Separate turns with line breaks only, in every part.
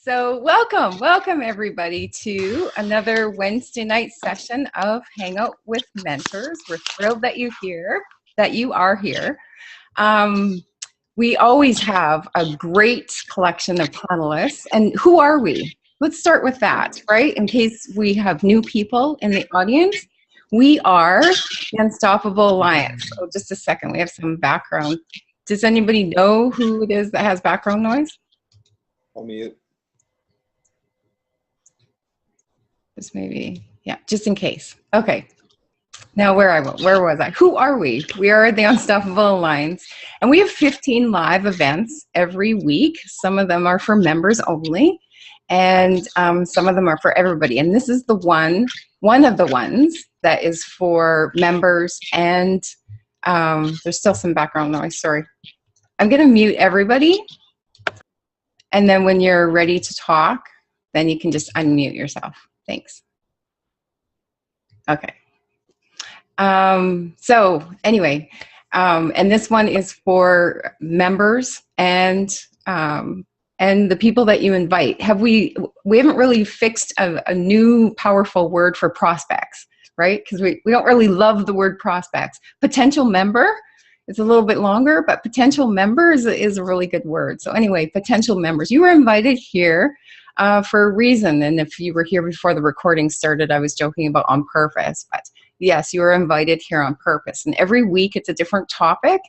So welcome everybody to another Wednesday night session of Hangout with Mentors. We're thrilled that you are here. We always have a great collection of panelists. And who are we? Let's start with that, right? In case we have new people in the audience. We are the Unstoppable Alliance. Oh, just a second, we have some background. Does anybody know who it is that has background noise?
I'll mute.
Just maybe, yeah, just in case. Okay. Now where was I? Who are we? We are the Unstoppable Alliance, and we have 15 live events every week. Some of them are for members only, and some of them are for everybody. And this is the one of the ones that is for members. And there's still some background noise. Sorry. I'm going to mute everybody, and then when you're ready to talk, then you can just unmute yourself. Thanks. Okay. So anyway, and this one is for members and the people that you invite. We haven't really fixed a new powerful word for prospects, right? Because we don't really love the word prospects. Potential member, it's a little bit longer, but potential member is a really good word. So anyway, potential members, you were invited here for a reason. And if you were here before the recording started, I was joking about on purpose, but yes, you were invited here on purpose. And every week it's a different topic,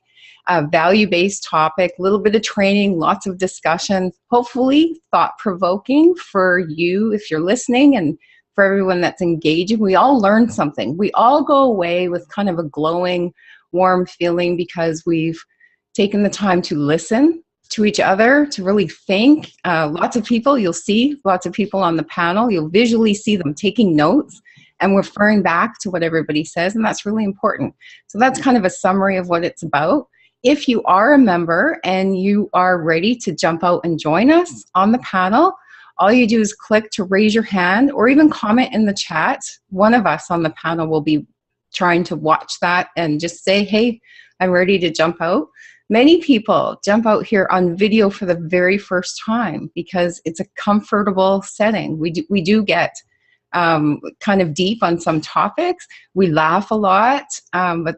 a value-based topic, a little bit of training, lots of discussion, hopefully thought-provoking for you if you're listening, and for everyone that's engaging. We all learn something. We all go away with kind of a glowing, warm feeling because we've taken the time to listen to each other, to really think. Lots of people, you'll see lots of people on the panel, you'll visually see them taking notes and referring back to what everybody says, and that's really important. So that's kind of a summary of what it's about. If you are a member and you are ready to jump out and join us on the panel, all you do is click to raise your hand or even comment in the chat. One of us on the panel will be trying to watch that and just say, hey, I'm ready to jump out. Many people jump out here on video for the very first time because it's a comfortable setting. We do get kind of deep on some topics. We laugh a lot, but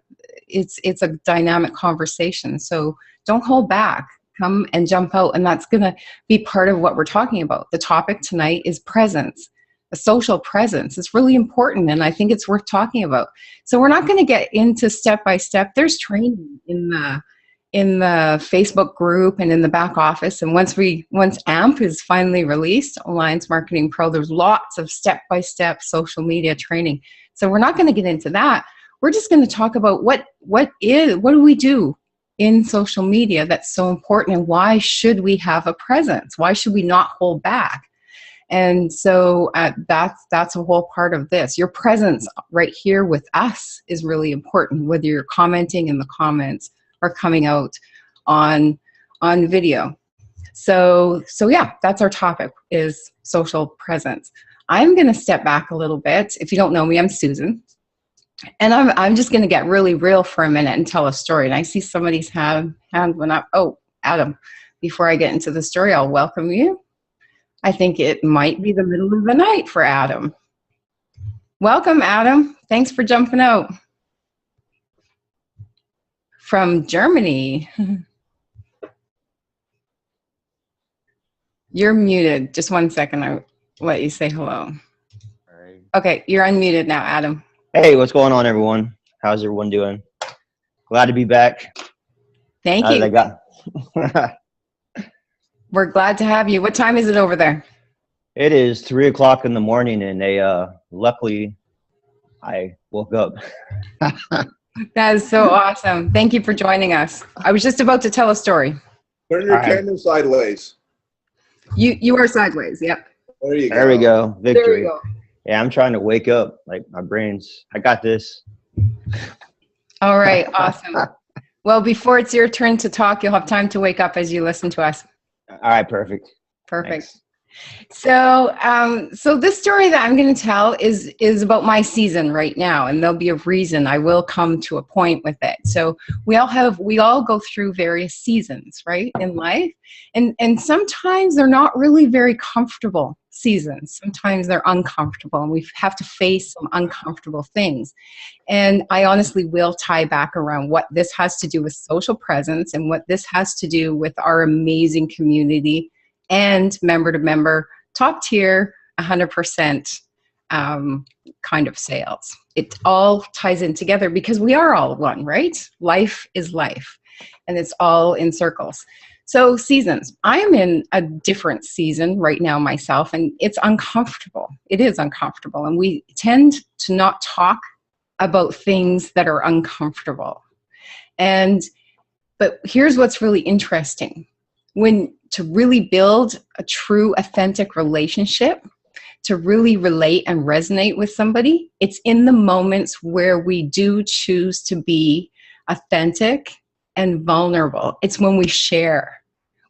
it's a dynamic conversation. So don't hold back. Come and jump out, and that's going to be part of what we're talking about. The topic tonight is presence. A social presence. It's really important, and I think it's worth talking about. So we're not going to get into step by step. There's training in the Facebook group and in the back office, and once AMP is finally released, Alliance Marketing Pro, there's lots of step-by-step social media training. So we're not going to get into that. We're just going to talk about what do we do in social media that's so important, and why should we have a presence? Why should we not hold back? And so that's a whole part of this. Your presence right here with us is really important, whether you're commenting in the comments or coming out on video. So yeah, that's our topic, is social presence. I'm going to step back a little bit. If you don't know me, I'm Susan. And I'm just going to get really real for a minute and tell a story. And I see somebody's hand went up. Oh, Adam, before I get into the story, I'll welcome you. I think it might be the middle of the night for Adam. Welcome, Adam. Thanks for jumping out. From Germany. You're muted. Just one second. I'll let you say hello.
All right.
Okay, you're unmuted now, Adam.
Hey, what's going on, everyone? How's everyone doing? Glad to be back.
Thank you. We're glad to have you. What time is it over there?
It is 3 o'clock in the morning, and luckily I woke up.
That is so awesome. Thank you for joining us. I was just about to tell a story.
Turn your camera sideways.
You are sideways. Yep.
There you go.
There we go. Victory.
There you go.
Yeah, I'm trying to wake up. Like, my brain's, I got this.
All right. Awesome. Well, before it's your turn to talk, you'll have time to wake up as you listen to us.
All right. Perfect.
Perfect.
Thanks.
So, so this story that I'm going to tell is about my season right now, and there'll be a reason. I will come to a point with it. So we all go through various seasons, right, in life, and sometimes they're not really very comfortable seasons. Sometimes they're uncomfortable, and we have to face some uncomfortable things. And I honestly will tie back around what this has to do with social presence and what this has to do with our amazing community and member to member, top tier, 100% kind of sales. It all ties in together because we are all one, right? Life is life, and it's all in circles. So seasons. I am in a different season right now myself, and it's uncomfortable. It is uncomfortable, and we tend to not talk about things that are uncomfortable. But here's what's really interesting. To really build a true, authentic relationship, to really relate and resonate with somebody, it's in the moments where we do choose to be authentic and vulnerable. It's when we share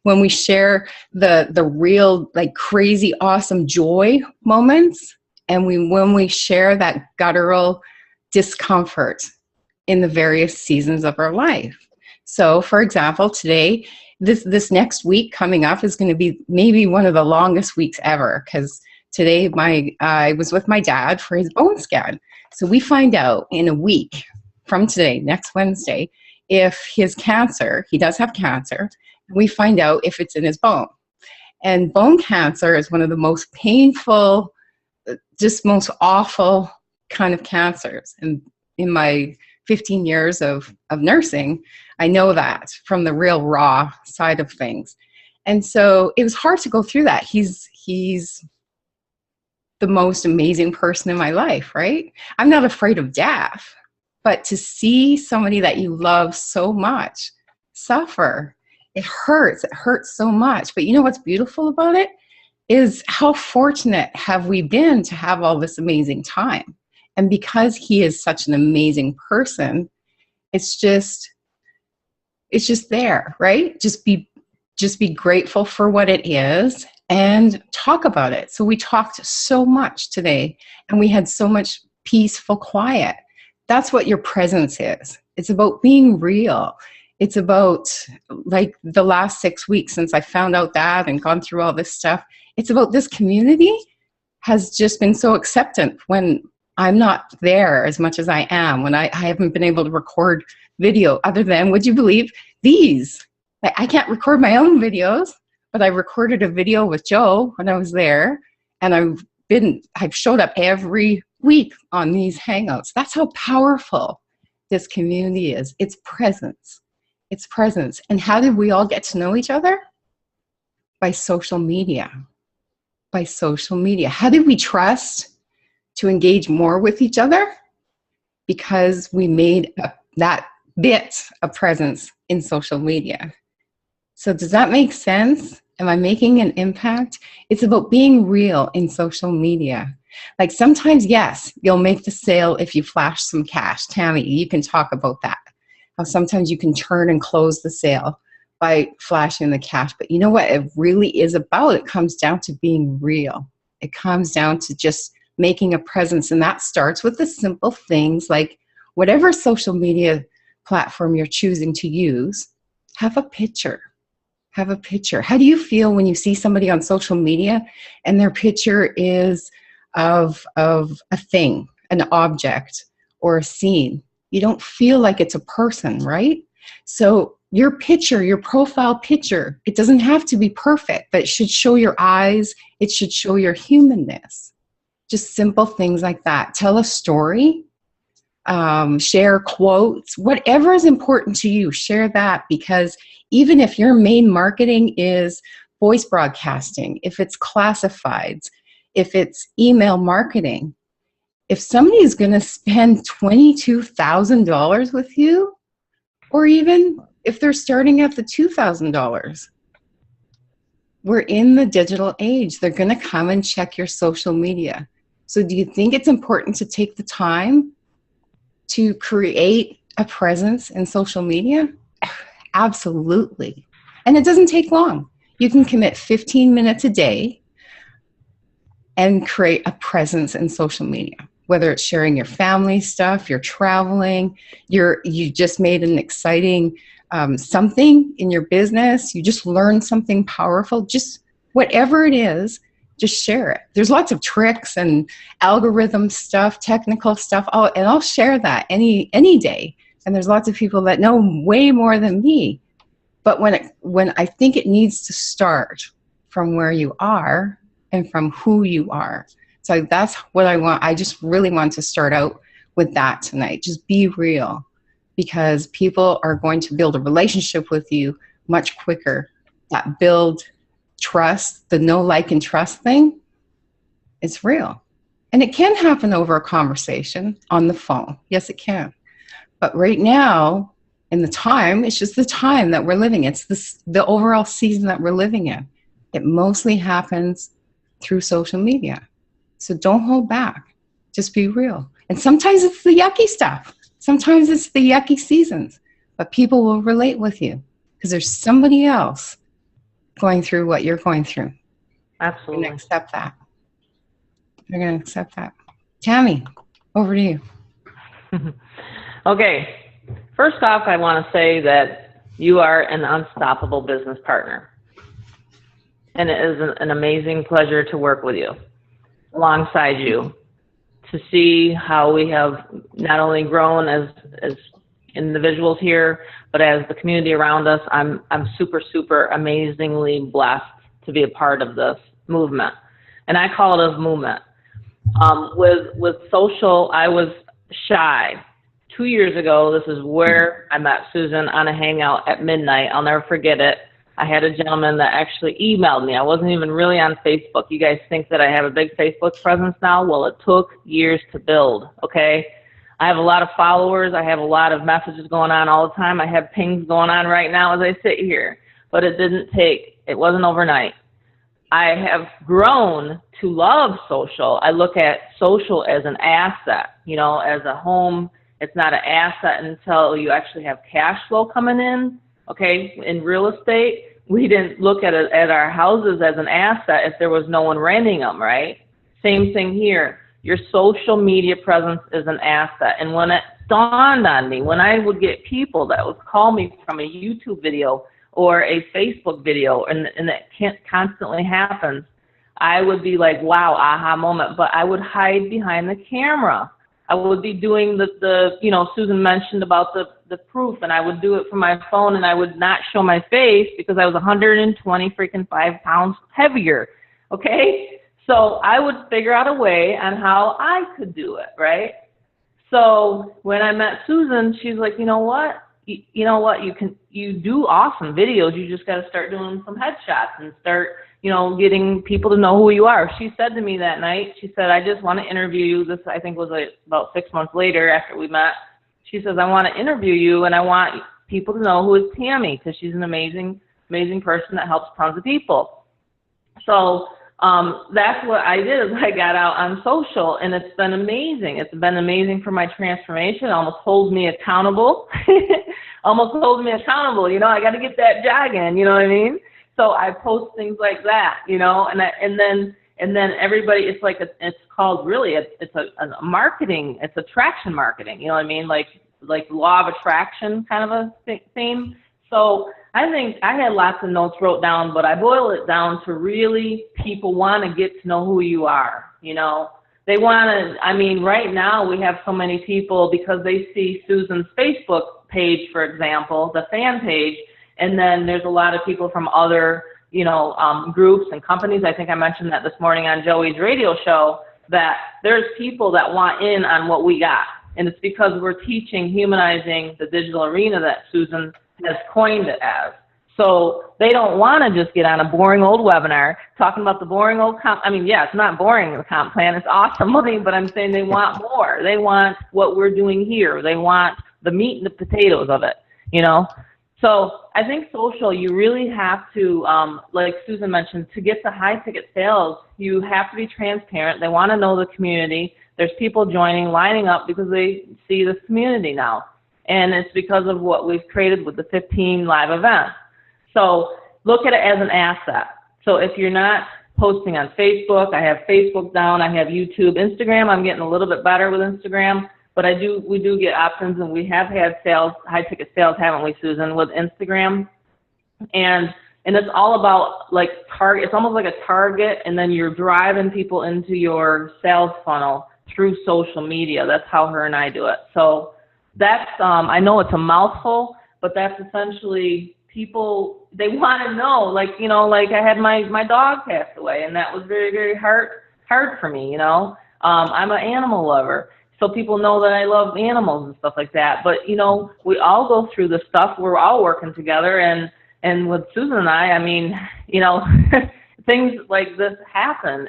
the real, like, crazy, awesome joy moments, and when we share that guttural discomfort in the various seasons of our life. So, for example, today, this next week coming up is going to be maybe one of the longest weeks ever, because today I was with my dad for his bone scan. So we find out in a week from today, next Wednesday, if his cancer, he does have cancer, we find out if it's in his bone. And bone cancer is one of the most painful, just most awful kind of cancers. And in my 15 years of nursing, I know that from the real raw side of things. And so it was hard to go through that. He's the most amazing person in my life, right? I'm not afraid of death, but to see somebody that you love so much suffer, it hurts so much. But you know what's beautiful about it is how fortunate have we been to have all this amazing time. And because he is such an amazing person, it's just there, right? Just be grateful for what it is and talk about it. So we talked so much today, and we had so much peaceful quiet. That's what your presence is. It's about being real. It's about, like, the last 6 weeks since I found out that and gone through all this stuff. It's about this community has just been so acceptant when I'm not there as much as I am, when I haven't been able to record video other than, would you believe, these? I can't record my own videos, but I recorded a video with Joe when I was there, and I've showed up every week on these Hangouts. That's how powerful this community is. It's presence. It's presence. And how did we all get to know each other? By social media. By social media. How did we trust to engage more with each other? Because we made that bit of presence in social media. So does that make sense? Am I making an impact? It's about being real in social media. Like, sometimes, yes, you'll make the sale if you flash some cash. Tammy, you can talk about that. How sometimes you can turn and close the sale by flashing the cash. But you know what it really is about? It comes down to being real. It comes down to just making a presence. And that starts with the simple things like whatever social media platform you're choosing to use, have a picture. Have a picture. How do you feel when you see somebody on social media and their picture is of a thing, an object, or a scene? You don't feel like it's a person, right? So your picture, your profile picture, it doesn't have to be perfect, but it should show your eyes. It should show your humanness. Just simple things like that. Tell a story, share quotes, whatever is important to you, share that, because even if your main marketing is voice broadcasting, if it's classifieds, if it's email marketing, if somebody is going to spend $22,000 with you, or even if they're starting at the $2,000, we're in the digital age. They're going to come and check your social media. So do you think it's important to take the time to create a presence in social media? Absolutely. And it doesn't take long. You can commit 15 minutes a day and create a presence in social media, whether it's sharing your family stuff, you're traveling, you just made an exciting something in your business, you just learned something powerful, just whatever it is, just share it. There's lots of tricks and algorithm stuff, technical stuff, and I'll share that any day. And there's lots of people that know way more than me. But when I think it needs to start from where you are and from who you are. So that's what I want. I just really want to start out with that tonight. Just be real, because people are going to build a relationship with you much quicker. That build trust, the know, like, and trust thing, it's real. And it can happen over a conversation on the phone. Yes, it can. But right now, in the time, it's just the time that we're living. It's the overall season that we're living in. It mostly happens through social media. So don't hold back. Just be real. And sometimes it's the yucky stuff. Sometimes it's the yucky seasons. But people will relate with you because there's somebody else going through what you're going through.
Absolutely.
You're going to accept that. You're going to accept that. Tammy, over to you.
Okay. First off, I want to say that you are an unstoppable business partner. And it is an amazing pleasure to work with you, alongside you, to see how we have not only grown as individuals here, but as the community around us. I'm super, super amazingly blessed to be a part of this movement. And I call it a movement. With social, I was shy. 2 years ago, this is where I met Susan on a hangout at midnight. I'll never forget it. I had a gentleman that actually emailed me. I wasn't even really on Facebook. You guys think that I have a big Facebook presence now? Well, it took years to build, okay? I have a lot of followers. I have a lot of messages going on all the time. I have pings going on right now as I sit here. But it wasn't overnight. I have grown to love social. I look at social as an asset, as a home. It's not an asset until you actually have cash flow coming in. Okay, in real estate, we didn't look at our houses as an asset if there was no one renting them, right? Same thing here. Your social media presence is an asset. And when it dawned on me, when I would get people that would call me from a YouTube video or a Facebook video, and that constantly happens, I would be like, wow, aha moment. But I would hide behind the camera. I would be doing Susan mentioned about the proof, and I would do it from my phone, and I would not show my face because I was 125 pounds heavier, okay? So I would figure out a way on how I could do it, right? So when I met Susan, she's like, you know what, you do awesome videos. You just got to start doing some headshots and start, getting people to know who you are. She said to me that night, she said, I just want to interview you. This, I think, was about 6 months later after we met. She says, I want to interview you, and I want people to know who is Tammy, because she's an amazing, amazing person that helps tons of people. So that's what I did, is I got out on social, and it's been amazing. It's been amazing for my transformation. It almost holds me accountable. I got to get that jog in, you know what I mean? So I post things like that, and then everybody, it's called really, it's a marketing, it's attraction marketing, you know what I mean? Like law of attraction kind of a theme. So I think I had lots of notes wrote down, but I boil it down to really people want to get to know who you are, They want to, right now we have so many people because they see Susan's Facebook page, for example, the fan page, and then there's a lot of people from other, groups and companies. I think I mentioned that this morning on Joey's radio show, that there's people that want in on what we got. And it's because we're teaching, humanizing the digital arena that Susan has coined it as. So they don't want to just get on a boring old webinar talking about the boring old it's not boring, the comp plan. It's awesome, but I'm saying they want more. They want what we're doing here. They want the meat and the potatoes of it, So I think social, you really have to, like Susan mentioned, to get the high ticket sales, you have to be transparent. They want to know the community. There's people joining, lining up because they see this community now. And it's because of what we've created with the 15 live events. So look at it as an asset. So if you're not posting on Facebook. I have Facebook down. I have YouTube. Instagram, I'm getting a little bit better with Instagram, but we do get options, and we have had sales, high ticket sales, haven't we, Susan, with Instagram? And it's all about like target. It's almost like a target, and then you're driving people into your sales funnel through social media. That's how her and I do it. So that's, I know it's a mouthful, but that's essentially people, they want to know, like, you know, like I had my dog passed away, and that was very, very hard for me, you know. I'm an animal lover, so people know that I love animals and stuff like that. But, you know, we all go through this stuff. We're all working together, and with Susan and I mean, you know, things like this happen,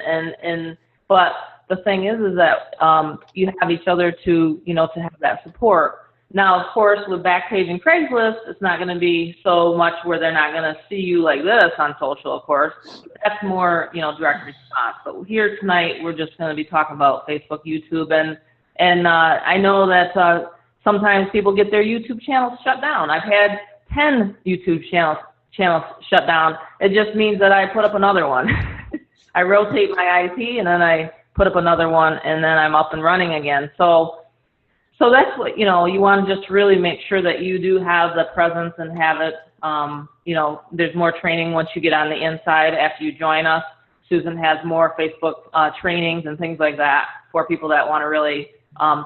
but the thing is that you have each other to, you know, to have that support. Now, of course, with Backpage and Craigslist, it's not going to be so much where they're not going to see you like this on social, of course. That's more, you know, direct response. But here tonight, we're just going to be talking about Facebook, YouTube, and I know that sometimes people get their YouTube channels shut down. I've had 10 YouTube channels shut down. It just means that I put up another one. I rotate my IP, and then I put up another one, and then I'm up and running again. So that's what, you know, you want to just really make sure that you do have the presence and have it, you know, there's more training once you get on the inside after you join us. Susan has more Facebook trainings and things like that for people that want to really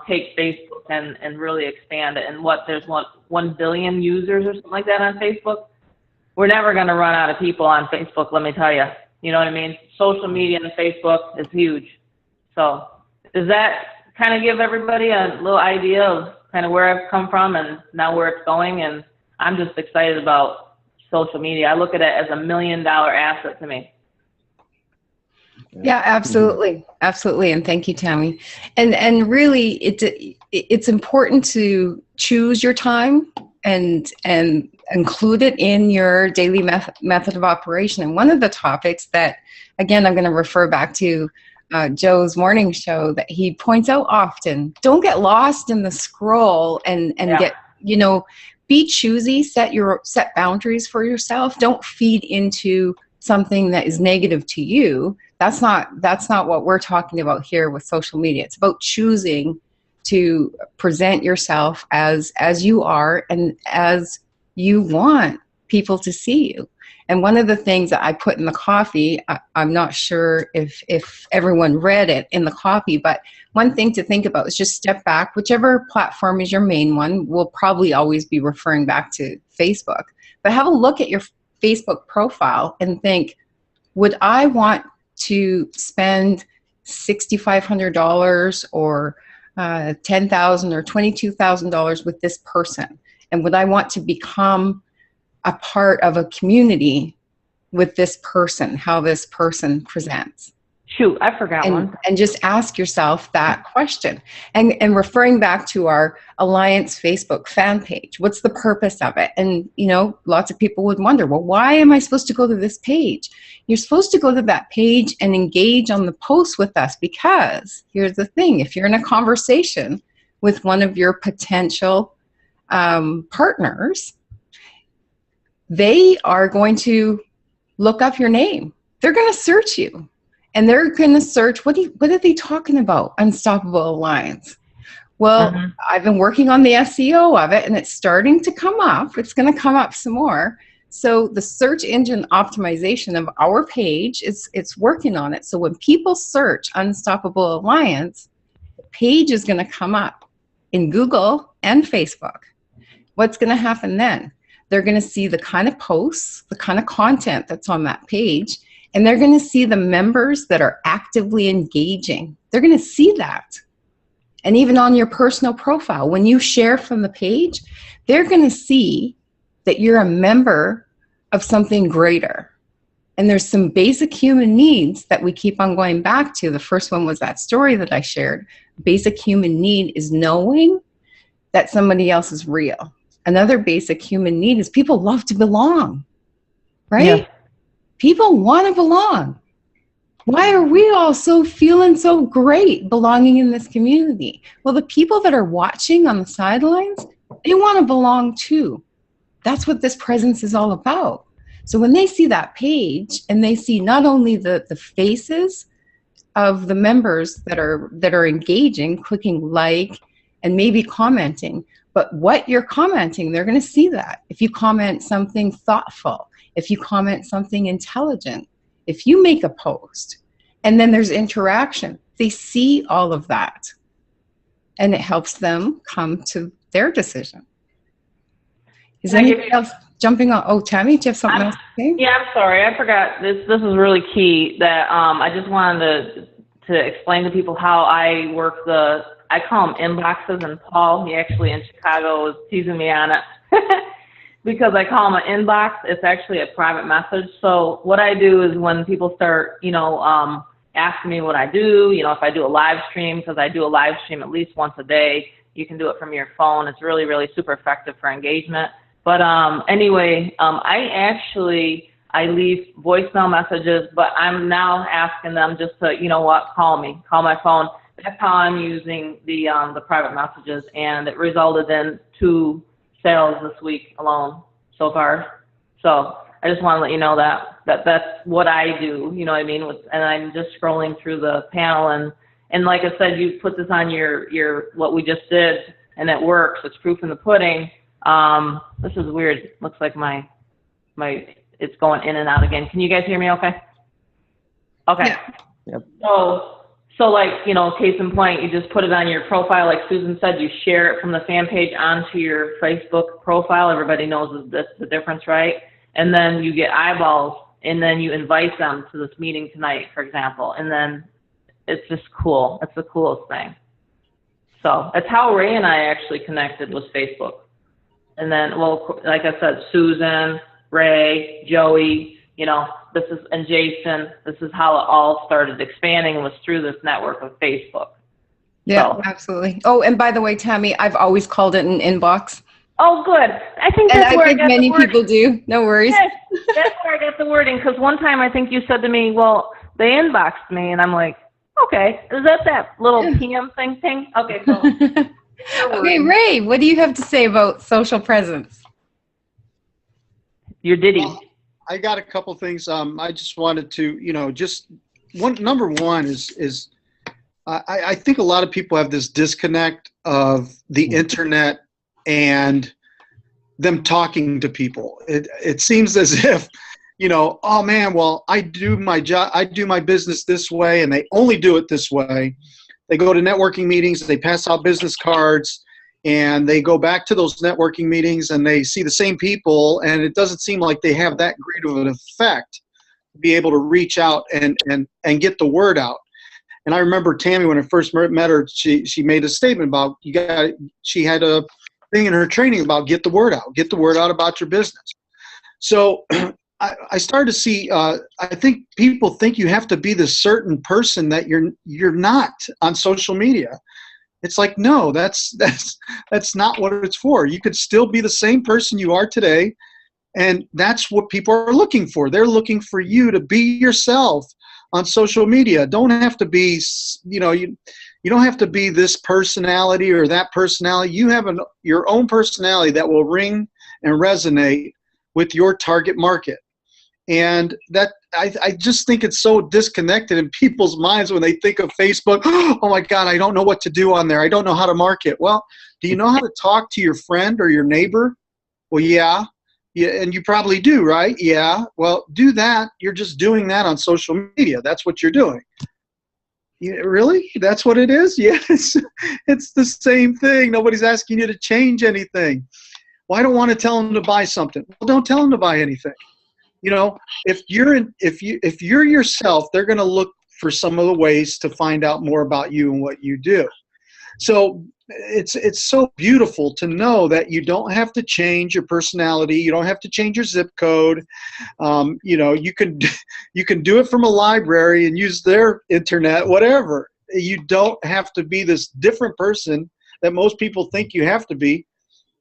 take Facebook and really expand it. And there's 1 billion users or something like that on Facebook. We're never going to run out of people on Facebook, let me tell you. You know what I mean? Social media and Facebook is huge. So does that kind of give everybody a little idea of kind of where I've come from and now where it's going? And I'm just excited about social media. I look at it as $1 million asset to me.
Yeah, absolutely. Absolutely. And thank you, Tammy. And really it's important to choose your time and include it in your daily method of operation. And one of the topics that, again, I'm going to refer back to Joe's morning show that he points out often, don't get lost in the scroll and get, you know, be choosy, set boundaries for yourself. Don't feed into something that is negative to you. That's not what we're talking about here with social media. It's about choosing to present yourself as you are and as you want people to see you. And one of the things that I put in the copy, I'm not sure if everyone read it in the copy, but one thing to think about is just step back. Whichever platform is your main one, we'll probably always be referring back to Facebook. But have a look at your Facebook profile and think, would I want to spend $6,500 or $10,000 or $22,000 with this person? And would I want to become a part of a community with this person, how this person presents?
Shoot, I forgot one.
And just ask yourself that question. And referring back to our Alliance Facebook fan page, what's the purpose of it? And, you know, lots of people would wonder, well, why am I supposed to go to this page? You're supposed to go to that page and engage on the post with us, because here's the thing. If you're in a conversation with one of your potential partners, they are going to look up your name. They're going to search you. And they're going to search, what are they talking about? Unstoppable Alliance. Well, I've been working on the SEO of it, and it's starting to come up. It's going to come up some more. So the search engine optimization of our page, it's working on it. So when people search Unstoppable Alliance, the page is going to come up in Google and Facebook. What's going to happen then? They're going to see the kind of posts, the kind of content that's on that page, and they're going to see the members that are actively engaging. They're going to see that. And even on your personal profile, when you share from the page, they're going to see that you're a member of something greater. And there's some basic human needs that we keep on going back to. The first one was that story that I shared. Basic human need is knowing that somebody else is real. Another basic human need is people love to belong, right? Yeah. People want to belong. Why are we all feeling so great belonging in this community? Well, the people that are watching on the sidelines, they want to belong too. That's what this presence is all about. So when they see that page and they see not only the faces of the members that are engaging, clicking like, and maybe commenting, but what you're commenting, they're going to see that. If you comment something thoughtful, if you comment something intelligent, if you make a post, and then there's interaction, they see all of that. And it helps them come to their decision. Is anything else jumping on? Oh, Tammy, do you have something else to say?
Yeah, I'm sorry. I forgot. This is really key that I just wanted to explain to people how I work I call them inboxes, and Paul, he actually in Chicago was teasing me on it because I call them an inbox. It's actually a private message. So what I do is when people start, asking me what I do, if I do a live stream, because I do a live stream at least once a day, you can do it from your phone. It's really, really super effective for engagement. But anyway, I leave voicemail messages, but I'm now asking them just to, call me, call my phone. That's how I'm using the private messages, and it resulted in 2 sales this week alone so far. So I just want to let you know that's what I do, you know what I mean? And I'm just scrolling through the panel, and like I said, you put this on your what we just did, and it works. It's proof in the pudding. This is weird. Looks like my it's going in and out again. Can you guys hear me okay? Okay.
Yeah.
Yep.
So like, case in point, you just put it on your profile, like Susan said, you share it from the fan page onto your Facebook profile. Everybody knows the difference, right? And then you get eyeballs, and then you invite them to this meeting tonight, for example. And then it's just cool. It's the coolest thing. So it's how Ray and I actually connected with Facebook. And then, well, like I said, Susan, Ray, Joey, and Jason, this is how it all started expanding, was through this network of Facebook.
Yeah,
so.
Absolutely. Oh, and by the way, Tammy, I've always called it an inbox.
Oh, good. I think that's where I got
many
the wording.
people do. No worries.
Yes, that's where I got the wording, because one time I think you said to me, well, they inboxed me, and I'm like, okay, is that little PM thing? Okay, cool.
Okay, Ray, what do you have to say about social presence?
Your ditty.
Well, I got a couple things. I just wanted to, number one is I think a lot of people have this disconnect of the internet and them talking to people. It seems as if, oh man, well, I do my job, I do my business this way, and they only do it this way. They go to networking meetings, they pass out business cards, and they go back to those networking meetings and they see the same people, and it doesn't seem like they have that great of an effect to be able to reach out and get the word out. And I remember Tammy, when I first met her, she made a statement about she had a thing in her training about get the word out about your business. So I started to see, I think people think you have to be this certain person that you're not on social media. It's like, no, that's not what it's for. You could still be the same person you are today, and that's what people are looking for. They're looking for you to be yourself on social media. Don't have to be, you don't have to be this personality or that personality. You have your own personality that will ring and resonate with your target market. And that I just think it's so disconnected in people's minds when they think of Facebook. Oh my God, I don't know what to do on there. I don't know how to market. Well, do you know how to talk to your friend or your neighbor? Well, yeah, and you probably do, right? Yeah. Well, do that. You're just doing that on social media. That's what you're doing. Yeah, really? That's what it is? Yes. It's the same thing. Nobody's asking you to change anything. Well, I don't want to tell them to buy something. Well, don't tell them to buy anything. If you're yourself, they're going to look for some of the ways to find out more about you and what you do. So it's so beautiful to know that you don't have to change your personality. You don't have to change your zip code. You can do it from a library and use their internet, whatever. You don't have to be this different person that most people think you have to be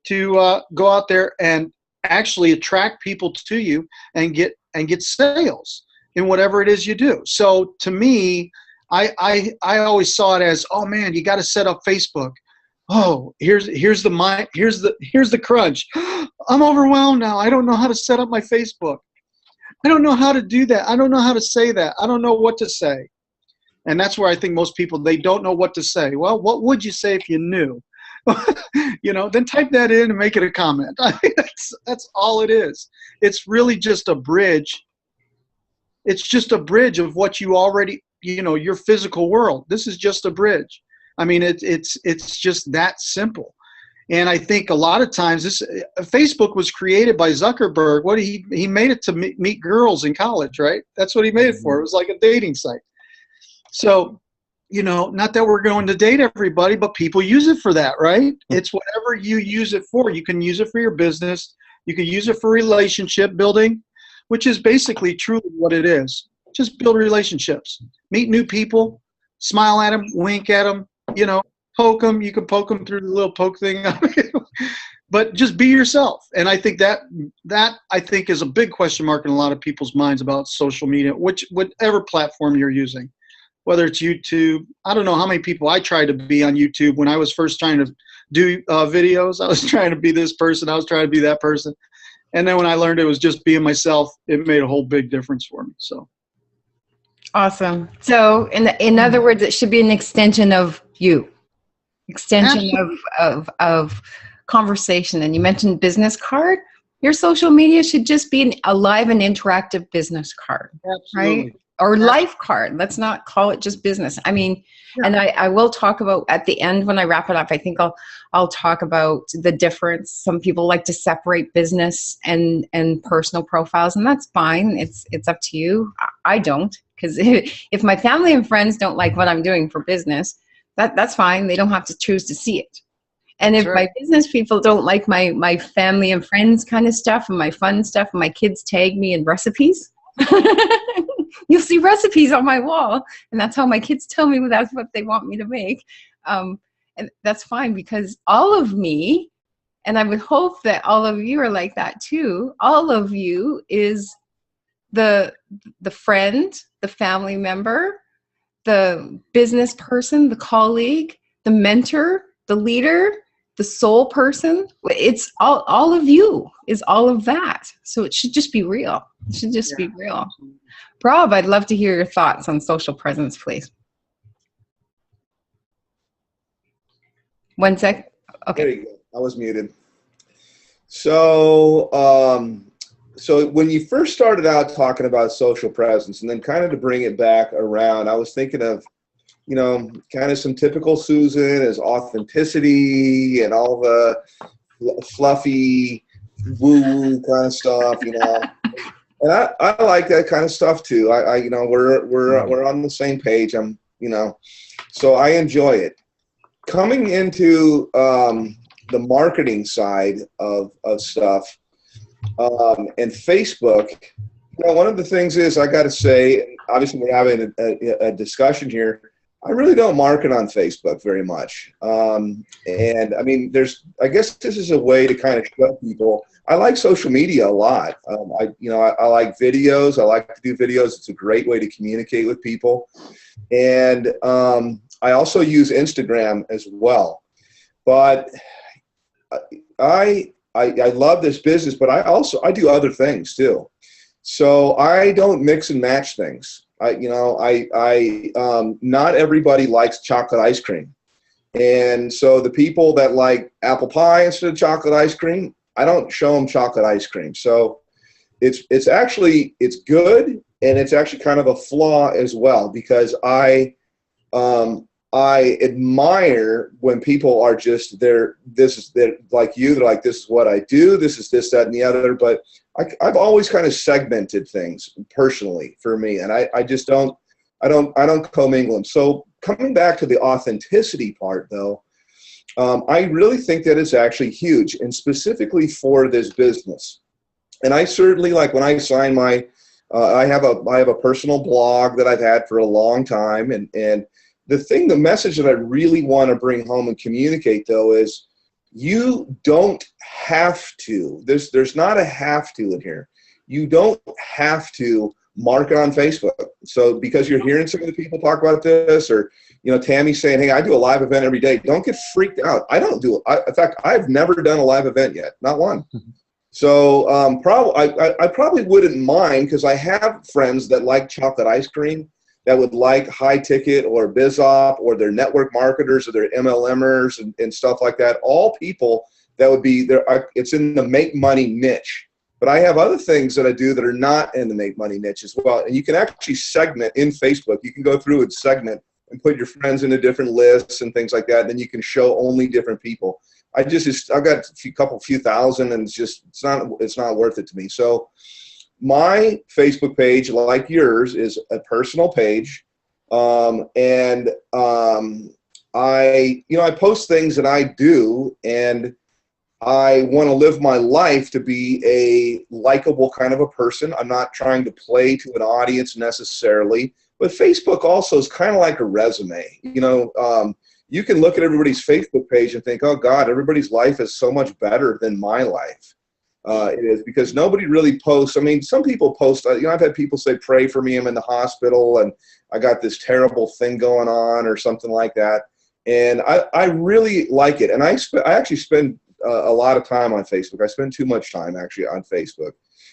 to go out there and actually attract people to you and get sales in whatever it is you do. So to me, I always saw it as, oh man, you got to set up Facebook. Oh, here's the crunch. I'm overwhelmed now. I don't know how to set up my Facebook. I don't know how to do that. I don't know how to say that. I don't know what to say. And that's where I think most people, they don't know what to say. Well, what would you say if you knew? Then type that in and make it a comment. I mean, that's all it is. It's really just a bridge. It's just a bridge of what you already, your physical world. This is just a bridge. I mean, it's just that simple. And I think a lot of times Facebook was created by Zuckerberg. He made it to meet girls in college, right? That's what he made it for. It was like a dating site. So, not that we're going to date everybody, but people use it for that, right? It's whatever you use it for. You can use it for your business. You can use it for relationship building, which is basically truly what it is. Just build relationships. Meet new people. Smile at them. Wink at them. Poke them. You can poke them through the little poke thing. But just be yourself. And I think that I think is a big question mark in a lot of people's minds about social media, whatever platform you're using. Whether it's YouTube, I don't know how many people I tried to be on YouTube when I was first trying to do videos. I was trying to be this person. I was trying to be that person. And then when I learned it was just being myself, it made a whole big difference for me. So
awesome. So in other words, it should be an extension of you, extension of conversation. And you mentioned business card. Your social media should just be a live and interactive business card,
absolutely.
right? Or life card. Let's not call it just business. I mean,
yeah.
And I will talk about at the end when I wrap it up. I think I'll talk about the difference. Some people like to separate business and personal profiles, and that's fine. It's up to you. I don't, because if my family and friends don't like what I'm doing for business, that's fine. They don't have to choose to see it. And if my business people don't like my family and friends kind of stuff and my fun stuff, and my kids tag me in recipes. You'll see recipes on my wall, and that's how my kids tell me that's what they want me to make. And that's fine, because all of me, and I would hope that all of you are like that too. All of you is the friend, the family member, the business person, the colleague, the mentor, the leader, the soul person. It's all of you is all of that. So it should just be real. It should just be real. Rob, I'd love to hear your thoughts on social presence, please. One sec. Okay.
There you go. I was muted. So, so when you first started out talking about social presence, and then kind of to bring it back around, I was thinking of, kind of some typical Susan as authenticity and all the fluffy woo-woo kind of stuff, And I like that kind of stuff too. We're on the same page. So I enjoy it. Coming into the marketing side of stuff, and Facebook, one of the things is, I got to say, obviously we're having a discussion here. I really don't market on Facebook very much. And I mean, I guess this is a way to kind of show people. I like social media a lot. I like videos. I like to do videos. It's a great way to communicate with people. And I also use Instagram as well. But I love this business, but I do other things too. So I don't mix and match things. Not everybody likes chocolate ice cream. And so the people that like apple pie instead of chocolate ice cream, I don't show them chocolate ice cream. So it's good, and it's actually kind of a flaw as well, because I admire when people are just they're like you. They're like, this is what I do. This is this, that, and the other. But I've always kind of segmented things personally for me, and I just don't commingle them. So coming back to the authenticity part, though, I really think that is actually huge, and specifically for this business. And I certainly, like when I sign my, I have a personal blog that I've had for a long time, and the message that I really want to bring home and communicate, though, is you don't have to. There's not a have to in here. You don't have to market on Facebook. So because you're hearing some of the people talk about this, or Tammy's saying, hey, I do a live event every day. Don't get freaked out. I don't do it. In fact, I've never done a live event yet, not one. So I probably wouldn't mind, because I have friends that like chocolate ice cream, that would like high ticket or BizOp or their network marketers or their MLMers and stuff like that. All people that would be there. It's in the make money niche. But I have other things that I do that are not in the make money niche as well. And you can actually segment in Facebook. You can go through and segment and put your friends into different lists and things like that. And then you can show only different people. I've got a few thousand, and it's not worth it to me. So my Facebook page, like yours, is a personal page. I post things that I do, and I want to live my life to be a likable kind of a person. I'm not trying to play to an audience necessarily, but Facebook also is kind of like a resume. You can look at everybody's Facebook page and think, oh God, everybody's life is so much better than my life. It is, because nobody really posts. I mean, some people post, I've had people say, pray for me, I'm in the hospital and I got this terrible thing going on or something like that. And I really like it. And I actually spend a lot of time on Facebook. I spend too much time actually on Facebook.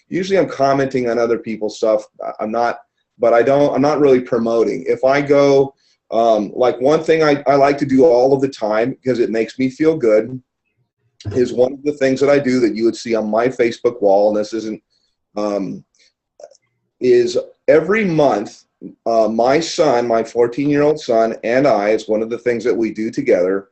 Usually I'm commenting on other people's stuff. I'm not really promoting. If I go, like one thing I like to do all of the time, because it makes me feel good, is one of the things that I do that you would see on my Facebook wall, and this isn't, is every month, my son, my 14-year-old son, and I, is one of the things that we do together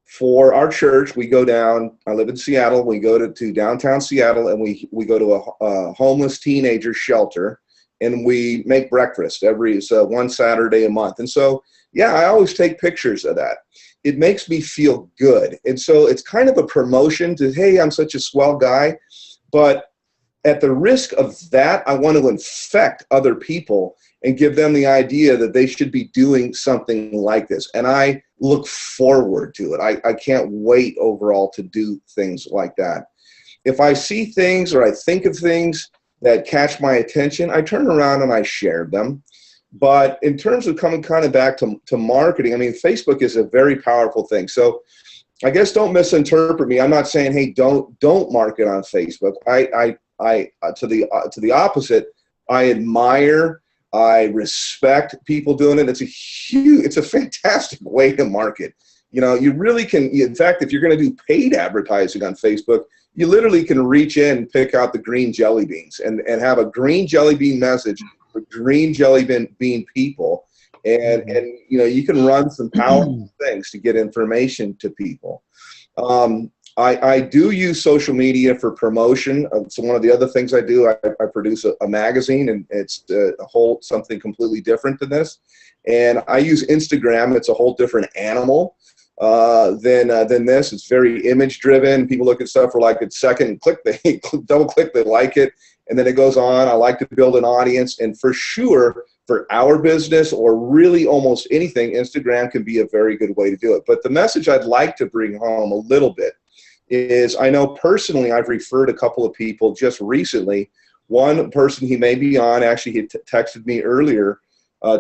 for our church. We go down, I live in Seattle, we go to downtown Seattle, and we go to a homeless teenager shelter, and we make breakfast one Saturday a month. And so, yeah, I always take pictures of that. It makes me feel good. And so it's kind of a promotion to, hey, I'm such a swell guy. But at the risk of that, I want to infect other people and give them the idea that they should be doing something like this. And I look forward to it. I can't wait overall to do things like that. If I see things or I think of things that catch my attention, I turn around and I share them. But in terms of coming kind of back to marketing, I mean, Facebook is a very powerful thing. So I guess don't misinterpret me. I'm not saying, hey, don't market on Facebook. I to the opposite, I admire, I respect people doing it. It's a fantastic way to market. You really can, in fact, if you're going to do paid advertising on Facebook, you literally can reach in and pick out the green jelly beans and have a green jelly bean message for green jelly bean people. And you can run some powerful things to get information to people. I do use social media for promotion. So one of the other things I do, I produce a magazine, and it's something completely different than this. And I use Instagram. It's a whole different animal than this. It's very image driven. People look at stuff for like a second, they double click, they like it, and then it goes on. I like to build an audience, and for sure, for our business or really almost anything, Instagram can be a very good way to do it. But the message I'd like to bring home a little bit is, I know personally I've referred a couple of people just recently. One person, he may be on, actually he texted me earlier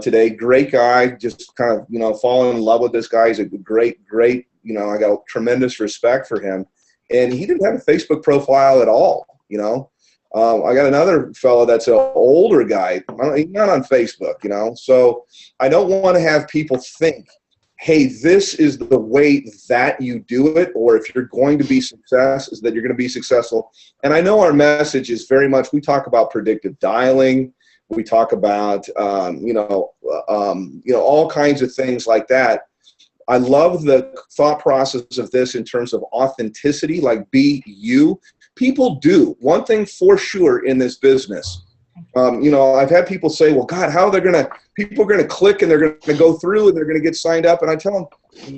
today. Great guy, just kind of, falling in love with this guy. He's a great, I got tremendous respect for him. And he didn't have a Facebook profile at all, I got another fellow that's an older guy. He's not on Facebook, So I don't want to have people think, hey, this is the way that you do it, or if you're going to be is that you're going to be successful. And I know our message is very much, we talk about predictive dialing. We talk about, all kinds of things like that. I love the thought process of this in terms of authenticity, like be you. People do. One thing for sure in this business, I've had people say, well, God, how people are going to click and they're going to go through and they're going to get signed up. And I tell them,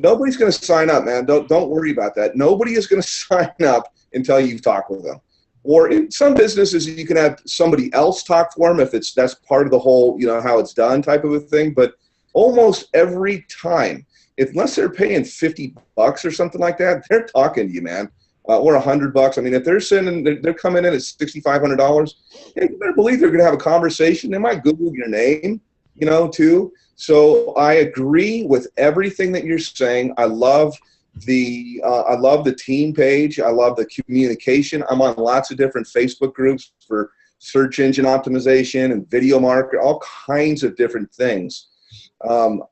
nobody's going to sign up, man. Don't worry about that. Nobody is going to sign up until you've talked with them. Or in some businesses, you can have somebody else talk for them if that's part of the whole, how it's done type of a thing. But almost every time, unless they're paying $50 or something like that, they're talking to you, man. Or $100. I mean, if they're coming in at $6,500, you better believe they're going to have a conversation. They might Google your name, too. So I agree with everything that you're saying. I love I love the team page. I love the communication. I'm on lots of different Facebook groups for search engine optimization and video market, all kinds of different things. And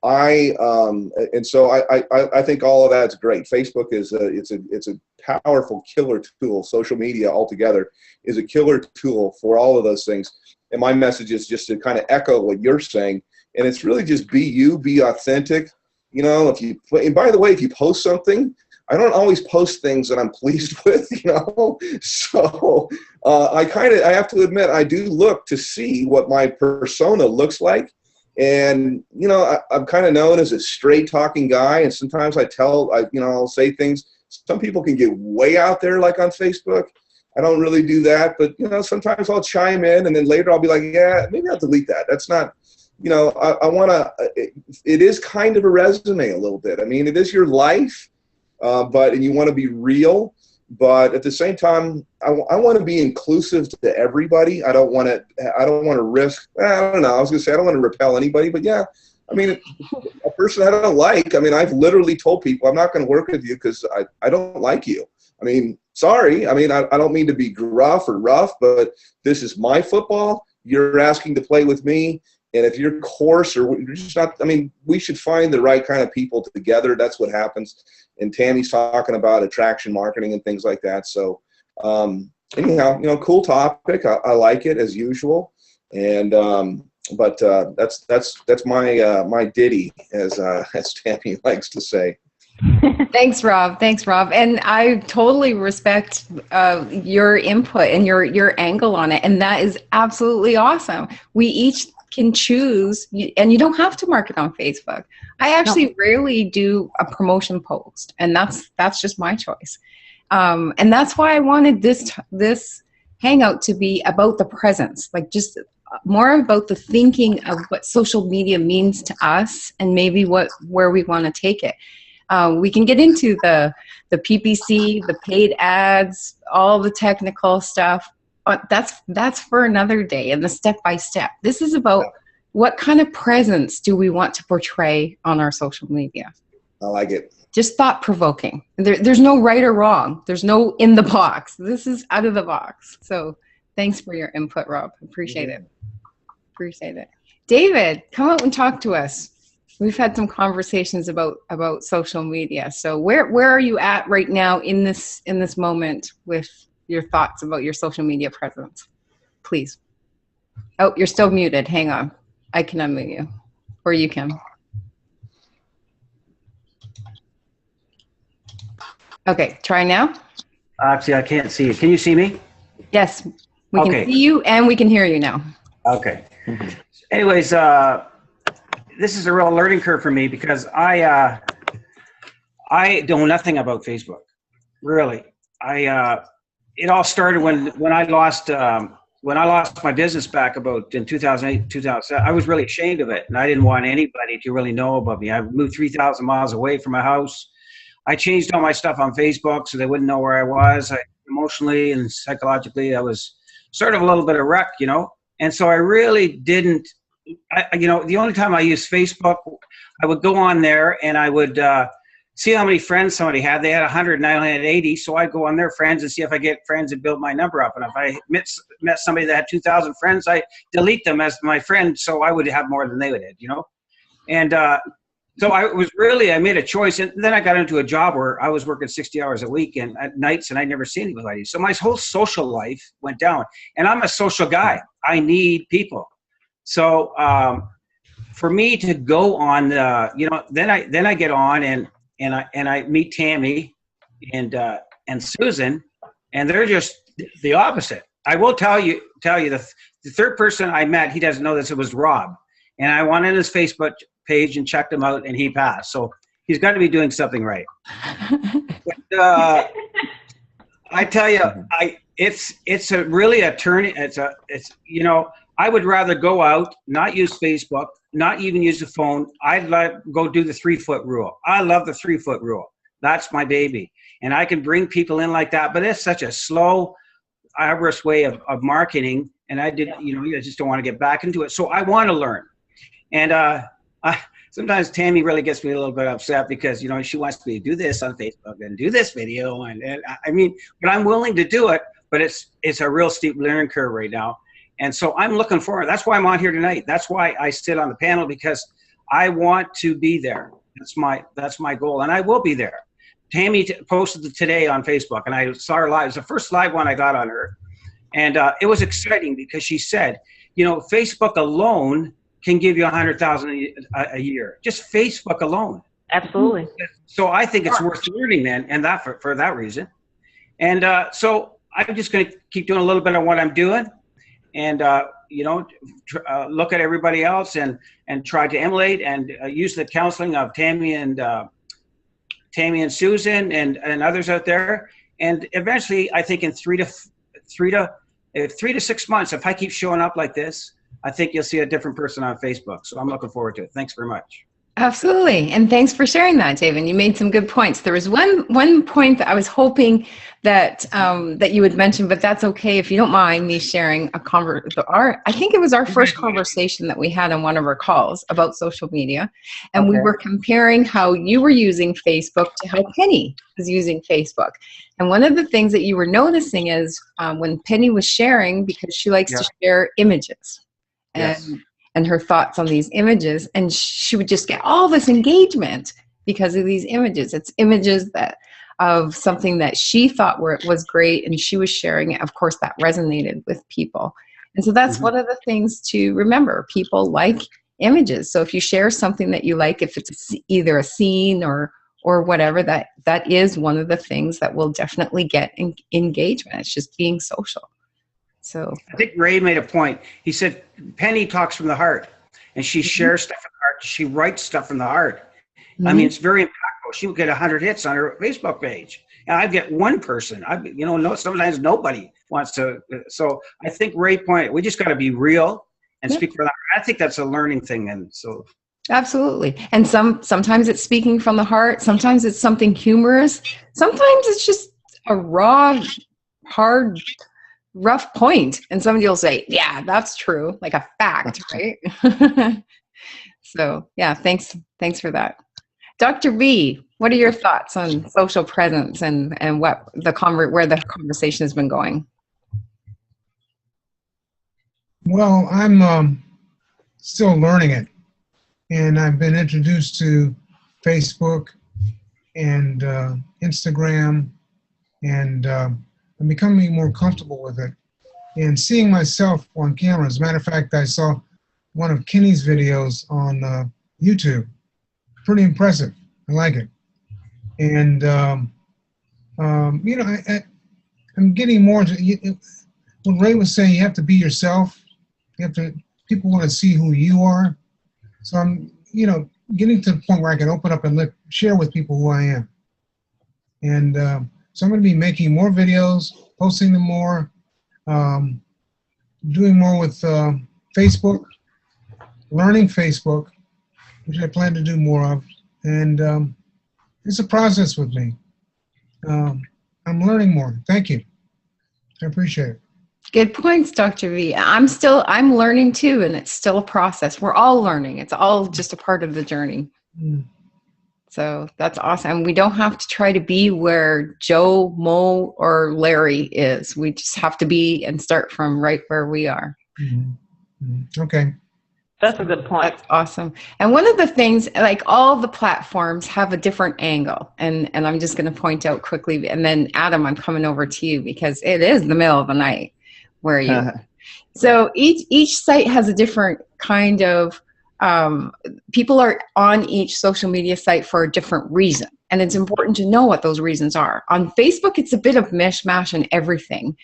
so I think all of that's great. Facebook is it's a powerful killer tool. Social media altogether is a killer tool for all of those things. And my message is just to kind of echo what you're saying. And it's really just be you, be authentic. You know, and by the way, if you post something, I don't always post things that I'm pleased with, you know. So I have to admit, I do look to see what my persona looks like. And, you know, I'm kind of known as a straight talking guy. And sometimes I'll say things. Some people can get way out there, like on Facebook. I don't really do that. But, you know, sometimes I'll chime in and then later I'll be like, yeah, maybe I'll delete that. That's not, you know, I want to, it is kind of a resume a little bit. I mean, it is your life, and you want to be real. But at the same time, I want to be inclusive to everybody. I don't want to risk, I don't know, I was going to say I don't want to repel anybody, but yeah, I mean, a person I don't like, I mean, I've literally told people I'm not going to work with you because I don't like you. I mean, sorry. I mean, I don't mean to be gruff or rough, but this is my football. You're asking to play with me. And if you're coarse or you're just not, I mean, we should find the right kind of people together. That's what happens. And Tammy's talking about attraction marketing and things like that. So anyhow, you know, cool topic. I like it as usual. And but that's my ditty, as Tammy likes to say.
Thanks, Rob. And I totally respect your input and your angle on it. And that is absolutely awesome. We each can choose, and you don't have to market on Facebook. I actually rarely do a promotion post, and that's just my choice. And that's why I wanted this Hangout to be about the presence, like just more about the thinking of what social media means to us and maybe where we want to take it. We can get into the PPC, the paid ads, all the technical stuff. But that's for another day, and the step-by-step. This is about what kind of presence do we want to portray on our social media.
I like it.
Just thought-provoking. There's no right or wrong. There's no in the box. This is out of the box. So thanks for your input, Rob. Appreciate it. David, come out and talk to us. We've had some conversations about social media. So where are you at right now in this moment with your thoughts about your social media presence, please? Oh, you're still muted. Hang on. I can unmute you, or you can. Okay, try now.
Actually, I can't see you. Can you see me?
Yes, we can see you and we can hear you now.
Okay. Anyways, this is a real learning curve for me because I know nothing about Facebook, really. It all started when I lost my business back about in 2008, 2007. I was really ashamed of it, and I didn't want anybody to really know about me. I moved 3,000 miles away from my house. I changed all my stuff on Facebook so they wouldn't know where I was. Emotionally and psychologically, I was sort of a little bit of a wreck, you know. And so I really didn't. The only time I used Facebook, I would go on there and I would see how many friends somebody had. They had 100 and I had 80, so I'd go on their friends and see if I get friends and build my number up. And if I met somebody that had 2,000 friends, I delete them as my friend, so I would have more than they would have, you know. And so I made a choice, and then I got into a job where I was working 60 hours a week and at nights, and I'd never seen anybody. So my whole social life went down, and I'm a social guy. I need people. So for me to go on, then I get on and I meet Tammy and Susan, and they're just the opposite. I will tell you the third person I met, he doesn't know this, it was Rob, and I went on his Facebook page and checked him out, and he passed. So he's got to be doing something right. But, I tell you, it's really a turning. I would rather go out, not use Facebook, not even use the phone. I'd go do the 3-foot rule. I love the 3-foot rule. That's my baby. And I can bring people in like that, but it's such a slow, arduous way of marketing. And I just don't want to get back into it. So I want to learn. And sometimes Tammy really gets me a little bit upset because, she wants me to do this on Facebook and do this video. And I mean, but I'm willing to do it, but it's a real steep learning curve right now. And so I'm looking forward. That's why I'm on here tonight. That's why I sit on the panel, because I want to be there. That's my goal. And I will be there. Tammy posted it today on Facebook, and I saw her live. It was the first live one I got on her. And it was exciting because she said, Facebook alone can give you $100,000 a year. Just Facebook alone.
Absolutely.
So I think it's worth learning then, and that for that reason. And so I'm just going to keep doing a little bit of what I'm doing, and look at everybody else and try to emulate and use the counseling of Tammy and Susan and others out there. And eventually, I think in 3 to 6 months, if I keep showing up like this, I think you'll see a different person on Facebook. So I'm looking forward to it. Thanks very much.
Absolutely. And thanks for sharing that, David. You made some good points. There was one point that I was hoping that that you would mention, but that's okay if you don't mind me sharing I think it was our first conversation that we had on one of our calls about social media. And we were comparing how you were using Facebook to how Penny was using Facebook. And one of the things that you were noticing is when Penny was sharing, because she likes to share images. And her thoughts on these images, and she would just get all this engagement because of these images. It's images of something that she thought was great, and she was sharing it. Of course, that resonated with people. And so that's one of the things to remember. People like images. So if you share something that you like, if it's either a scene or whatever, that is one of the things that will definitely get engagement. It's just being social. So
I think Ray made a point. He said Penny talks from the heart, and she shares stuff from the heart. She writes stuff from the heart. I mean, it's very impactful. She would get 100 hits on her Facebook page, and I get one person. Sometimes nobody wants to. So I think Ray pointed. We just got to be real and speak from the heart. I think that's a learning thing, and so.
Absolutely. And sometimes it's speaking from the heart. Sometimes it's something humorous. Sometimes it's just a raw, hard, rough point, and somebody will say, yeah, that's true, like a fact, right? So yeah, thanks for that. Dr. B, what are your thoughts on social presence and where the conversation has been going?
Well, I'm still learning it, and I've been introduced to Facebook and Instagram, and I'm becoming more comfortable with it and seeing myself on camera. As a matter of fact, I saw one of Kenny's videos on YouTube. Pretty impressive. I like it. And, I'm getting more into when Ray was saying you have to be yourself. People want to see who you are. So I'm, getting to the point where I can open up and share with people who I am. And, so I'm going to be making more videos, posting them more, doing more with Facebook, learning Facebook, which I plan to do more of. And it's a process with me. I'm learning more. Thank you. I appreciate it.
Good points, Dr. V. I'm learning too, and it's still a process. We're all learning. It's all just a part of the journey. So that's awesome. We don't have to try to be where Joe, Mo, or Larry is. We just have to be and start from right where we are.
Okay.
That's a good point.
That's awesome. And one of the things, like all the platforms have a different angle. And I'm just going to point out quickly. And then Adam, I'm coming over to you because it is the middle of the night where you. So each site has a different kind of. People are on each social media site for a different reason. And it's important to know what those reasons are. On Facebook, it's a bit of mishmash and everything.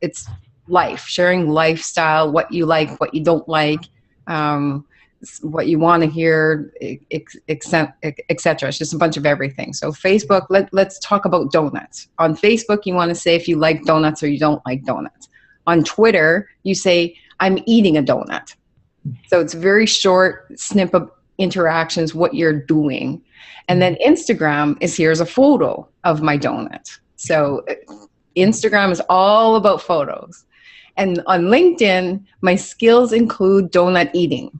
It's life, sharing lifestyle, what you like, what you don't like, what you want to hear, etc. It's just a bunch of everything. So Facebook, let's talk about donuts. On Facebook, you want to say if you like donuts or you don't like donuts. On Twitter, you say, I'm eating a donut. So it's very short snip of interactions, what you're doing. And then Instagram is here's a photo of my donut. So Instagram is all about photos. And on LinkedIn, my skills include donut eating.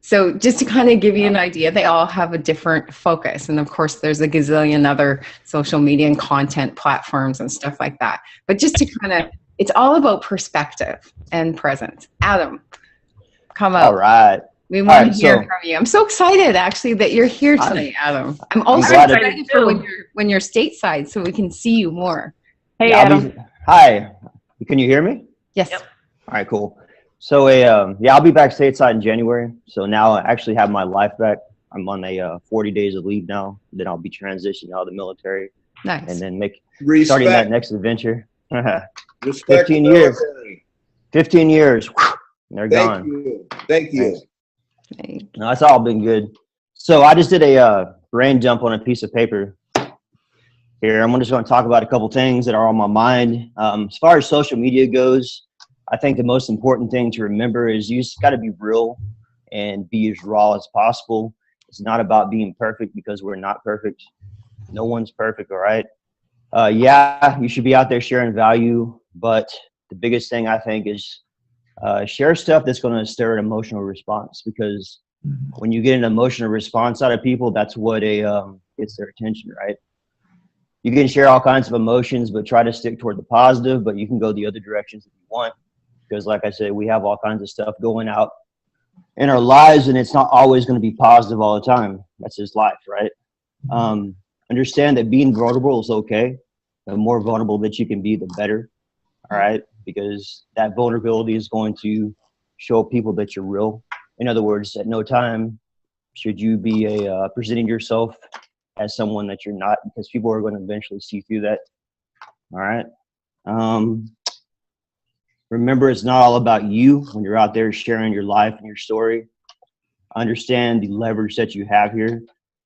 So just to kind of give you an idea, they all have a different focus. And of course, there's a gazillion other social media and content platforms and stuff like that. But just to kind of, it's all about perspective and presence. Adam, come out.
All right.
We want
right,
to hear
so-
from you. I'm so excited, actually, that you're here tonight, Adam. I'm also
glad to-
excited for when you're stateside, so we can see you more.
Hey,
Yeah,
Adam.
Hi. Can you hear me?
Yes.
Yep.
All right, cool. So, yeah, I'll be back stateside in January. So now I actually have my life back. I'm on a 40 days of leave now. Then I'll be transitioning out of the military
Nice.
and then
Respect.
starting that next adventure.
Respect
15
the
years.
military.
15 years. They're gone.
Thank you. Thank you.
Thanks. No, it's all been good. So I just did a brain dump on a piece of paper. Here, I'm just going to talk about a couple things that are on my mind. As far as social media goes, I think the most important thing to remember is you just got to be real and be as raw as possible. It's not about being perfect because we're not perfect. No one's perfect, all right? Yeah, you should be out there sharing value, but the biggest thing I think is share stuff that's going to stir an emotional response, because when you get an emotional response out of people, that's what gets their attention, right? You can share all kinds of emotions, but try to stick toward the positive, but you can go the other directions if you want. Because like I said, we have all kinds of stuff going out in our lives, and it's not always going to be positive all the time. That's just life, right? Understand that being vulnerable is okay. The more vulnerable that you can be, the better, all right? Because that vulnerability is going to show people that you're real. In other words, at no time should you be presenting yourself as someone that you're not, because people are going to eventually see through that, all right? Remember, it's not all about you when you're out there sharing your life and your story. Understand the leverage that you have here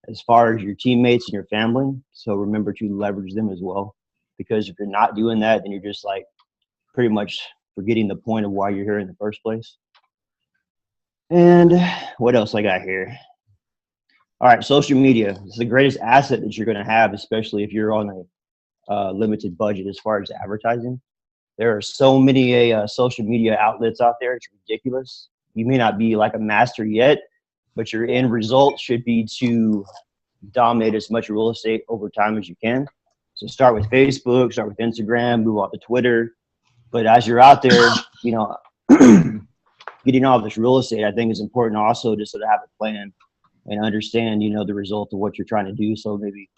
as far as your teammates and your family. So remember to leverage them as well. Because if you're not doing that, then you're just like pretty much forgetting the point of why you're here in the first place. And what else I got here? All right, social media. It's the greatest asset that you're going to have, especially if you're on a limited budget as far as advertising. There are so many social media outlets out there. It's ridiculous. You may not be like a master yet, but your end result should be to dominate as much real estate over time as you can. So start with Facebook, start with Instagram, move on to Twitter. But as you're out there, you know, getting all of this real estate, I think is important also just to have a plan and understand, you know, the result of what you're trying to do. So maybe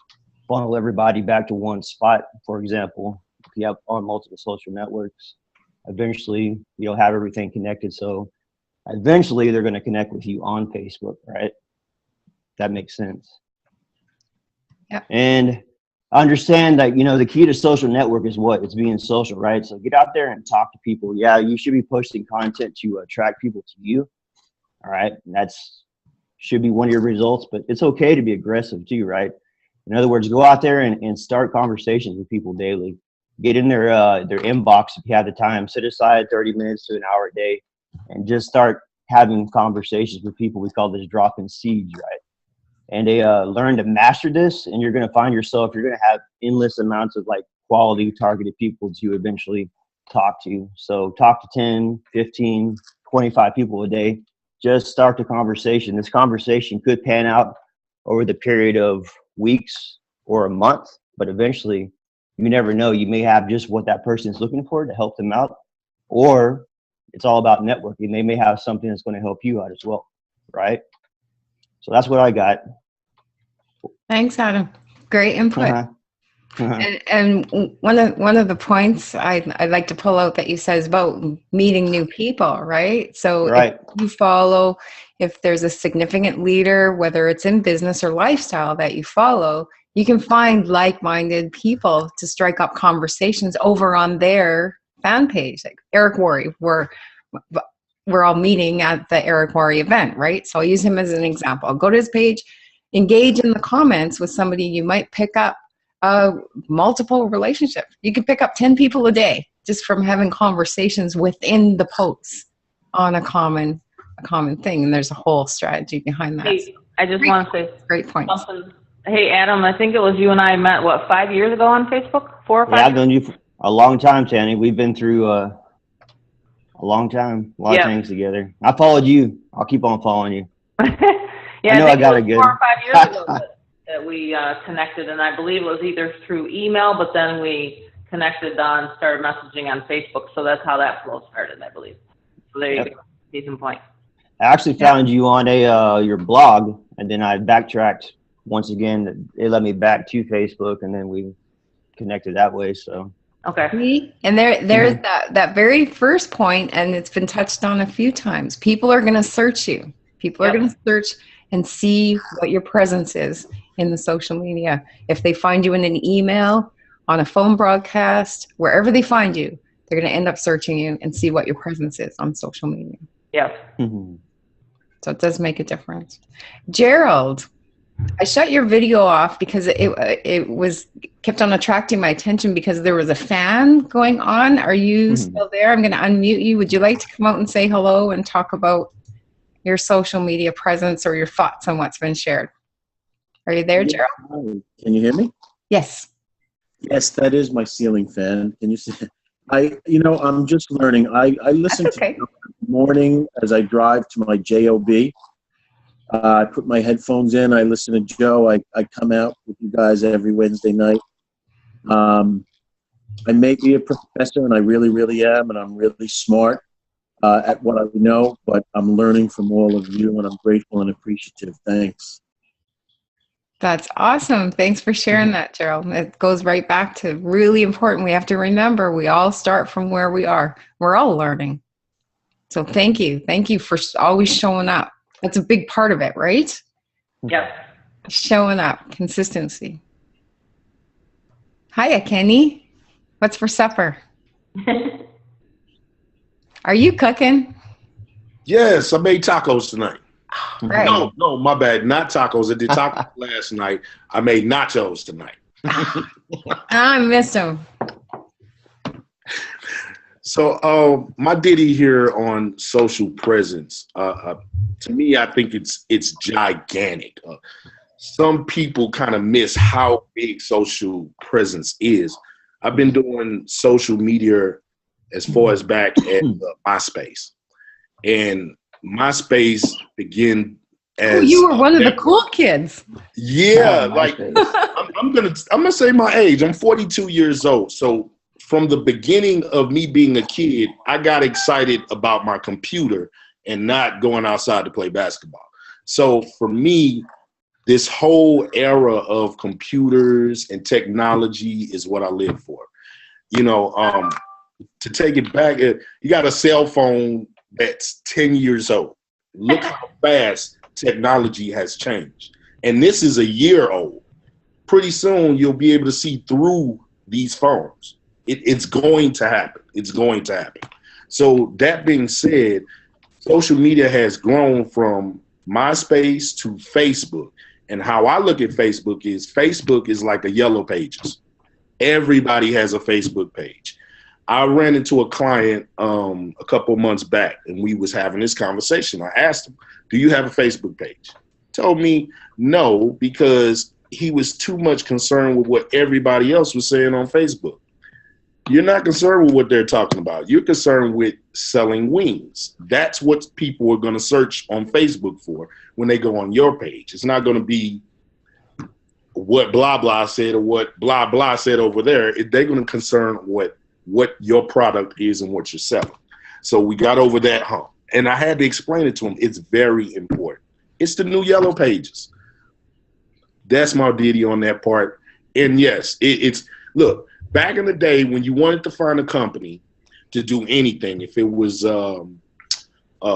funnel everybody back to one spot, for example. If you have on multiple social networks, eventually you'll have everything connected. So eventually they're going to connect with you on Facebook, right? That makes sense.
Yeah.
And understand that, you know, the key to social network is what? It's being social, right? So get out there and talk to people. Yeah, you should be posting content to attract people to you. All right. That's should be one of your results, but it's okay to be aggressive too, right? In other words, go out there and start conversations with people daily. Get in their inbox if you have the time. Set aside 30 minutes to an hour a day and just start having conversations with people. We call this dropping seeds, right? And they learn to master this, and you're going to find yourself, you're going to have endless amounts of like quality targeted people to eventually talk to. So talk to 10, 15, 25 people a day. Just start the conversation. This conversation could pan out over the period of weeks or a month, but eventually you never know. You may have just what that person is looking for to help them out, or it's all about networking. They may have something that's going to help you out as well, right? So that's what I got.
Thanks, Adam. Great input.
Uh-huh.
And one of the points I'd like to pull out that you said is about meeting new people, right? So
Right.
if you follow, if there's a significant leader, whether it's in business or lifestyle that you follow, you can find like-minded people to strike up conversations over on their fan page. Like Eric Worre, we're all meeting at the Eric Worre event, right? So I'll use him as an example. Go to his page, engage in the comments with somebody. You might pick up multiple relationships. You can pick up 10 people a day just from having conversations within the posts on a common thing. And there's a whole strategy behind that.
Hey, I just want to say
Great point.
something. Hey, Adam, I think it was you and I met, what, 5 years ago on Facebook? 4 or 5
Yeah, I've
years?
known you for a long time, Tanny. We've been through a long time, a lot of things together. I followed you. I'll keep on following you.
Yeah,
I know I
think
got
it
it
was
good.
4 or 5 years ago that we connected, and I believe it was either through email, but then we connected on, started messaging on Facebook, so that's how that flow started, I believe. So there you
Yep.
go. Decent point.
I actually found you on your blog, and then I backtracked once again. It led me back to Facebook, and then we connected that way. So
Okay.
See? And there's that very first point, and it's been touched on a few times. People are going to search you. People are
Yep.
going to search and see what your presence is in the social media. If they find you in an email, on a phone broadcast, wherever they find you, they're going to end up searching you and see what your presence is on social media.
Yes.
So it does make a difference. Gerald, I shut your video off because it was kept on attracting my attention because there was a fan going on. Are you still there? I'm going to unmute you. Would you like to come out and say hello and talk about your social media presence or your thoughts on what's been shared? Are you there, Gerald?
Hi. Can you hear me?
Yes.
Yes, that is my ceiling fan. Can you see? I'm just learning. I listen
That's
to
okay.
it in the morning as I drive to my job. I put my headphones in. I listen to Joe. I come out with you guys every Wednesday night. I may be a professor, and I really, really am, and I'm really smart at what I know, but I'm learning from all of you, and I'm grateful and appreciative. Thanks.
That's awesome. Thanks for sharing that, Gerald. It goes right back to really important. We have to remember we all start from where we are. We're all learning. So thank you. Thank you for always showing up. That's a big part of it, right?
Yep.
Showing up, consistency. Hiya, Kenny. What's for supper? Are you cooking?
Yes, I made tacos tonight.
Right.
No, my bad. Not tacos. I did tacos last night. I made nachos tonight.
I missed them.
So my ditty here on social presence, to me, I think it's gigantic. Some people kind of miss how big social presence is. I've been doing social media as far as back at MySpace. And MySpace began as
you were one of the cool kids.
Yeah, like I'm gonna say my age. I'm 42 years old. So from the beginning of me being a kid, I got excited about my computer and not going outside to play basketball. So for me, this whole era of computers and technology is what I live for. To take it back, you got a cell phone that's 10 years old. Look how fast technology has changed. And this is a year old. Pretty soon, you'll be able to see through these phones. It's going to happen. It's going to happen. So that being said, social media has grown from MySpace to Facebook. And how I look at Facebook is like a yellow pages. Everybody has a Facebook page. I ran into a client a couple months back, and we was having this conversation. I asked him, do you have a Facebook page? Told me no, because he was too much concerned with what everybody else was saying on Facebook. You're not concerned with what they're talking about. You're concerned with selling wings. That's what people are going to search on Facebook for when they go on your page. It's not going to be what blah, blah said or what blah, blah said over there. They're going to concern what your product is and what you're selling. So we got over that hump. And I had to explain it to him. It's very important. It's the new yellow pages. That's my ditty on that part. And yes, it's look, back in the day when you wanted to find a company to do anything, if it was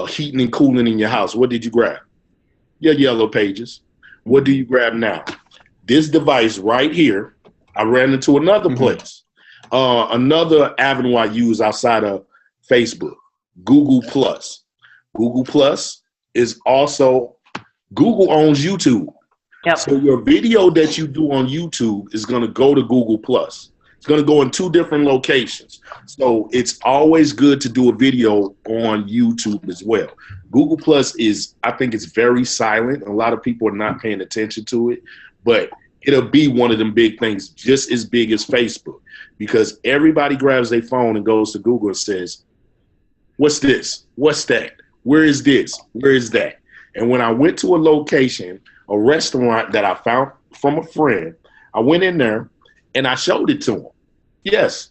heating and cooling in your house, what did you grab? Your yellow pages. What do you grab now? This device right here. I ran into another place. Another avenue I use outside of Facebook, Google Plus. Google Plus is also, Google owns YouTube.
Yep.
So your video that you do on YouTube is going to go to Google Plus. It's going to go in 2 different locations. So it's always good to do a video on YouTube as well. Google Plus I think it's very silent. A lot of people are not paying attention to it, but it'll be one of them big things, just as big as Facebook, because everybody grabs their phone and goes to Google and says, what's this? What's that? Where is this? Where is that? And when I went to a location, a restaurant that I found from a friend, I went in there and I showed it to him. Yes,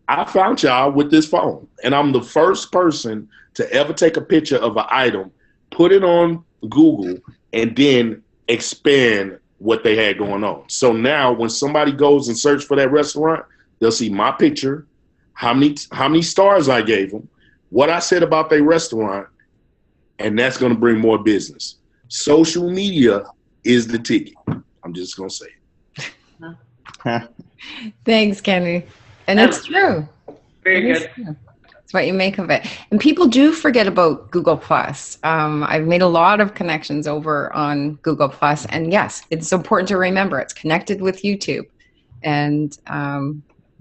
I found y'all with this phone. And I'm the first person to ever take a picture of an item, put it on Google, and then expand what they had going on. So now when somebody goes and search for that restaurant, they'll see my picture, how many stars I gave them, what I said about their restaurant, and that's going to bring more business. Social media is the ticket. I'm just going to say it.
Thanks, Kenny. And it's true.
Very good.
That's what you make of it. And people do forget about Google Plus. I've made a lot of connections over on Google Plus, and yes, it's important to remember it's connected with YouTube, and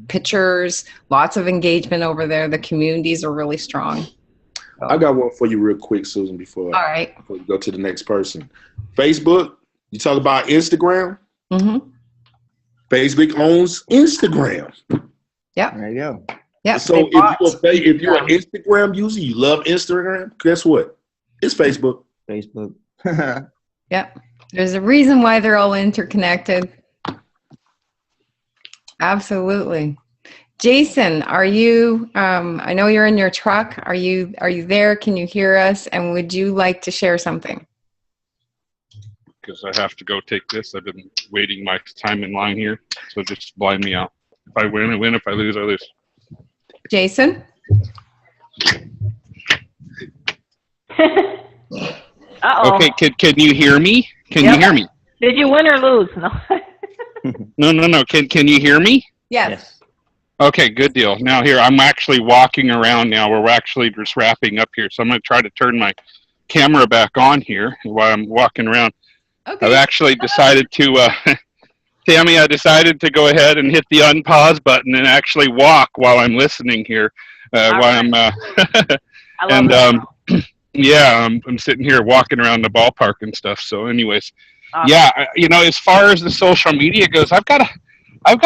pictures, lots of engagement over there. The communities are really strong. So.
I got one for you real quick, Susan, before you go to the next person. Facebook, you talk about Instagram.
Mm-hmm.
Facebook owns Instagram.
Yeah.
There you go.
Yeah.
So if you're an Instagram user, you love Instagram, guess what? It's Facebook.
Facebook.
Yeah. There's a reason why they're all interconnected. Absolutely. Jason, are you, I know you're in your truck. Are you there? Can you hear us? And would you like to share something?
Because I have to go take this. I've been waiting my time in line here. So just blind me out. If I win, I win. If I lose, I lose.
Jason?
Uh-oh.
Okay, can you hear me? Can you hear me?
Did you win or lose? No.
No. Can you hear me?
Yes.
Okay, good deal. Now here, I'm actually walking around now. We're actually just wrapping up here. So I'm going to try to turn my camera back on here while I'm walking around.
Okay.
I've actually decided to, Tammy, I decided to go ahead and hit the unpause button and actually walk while I'm listening here. While I'm, and yeah, I'm sitting here walking around the ballpark and stuff. So anyways, yeah, you know, as far as the social media goes, I've got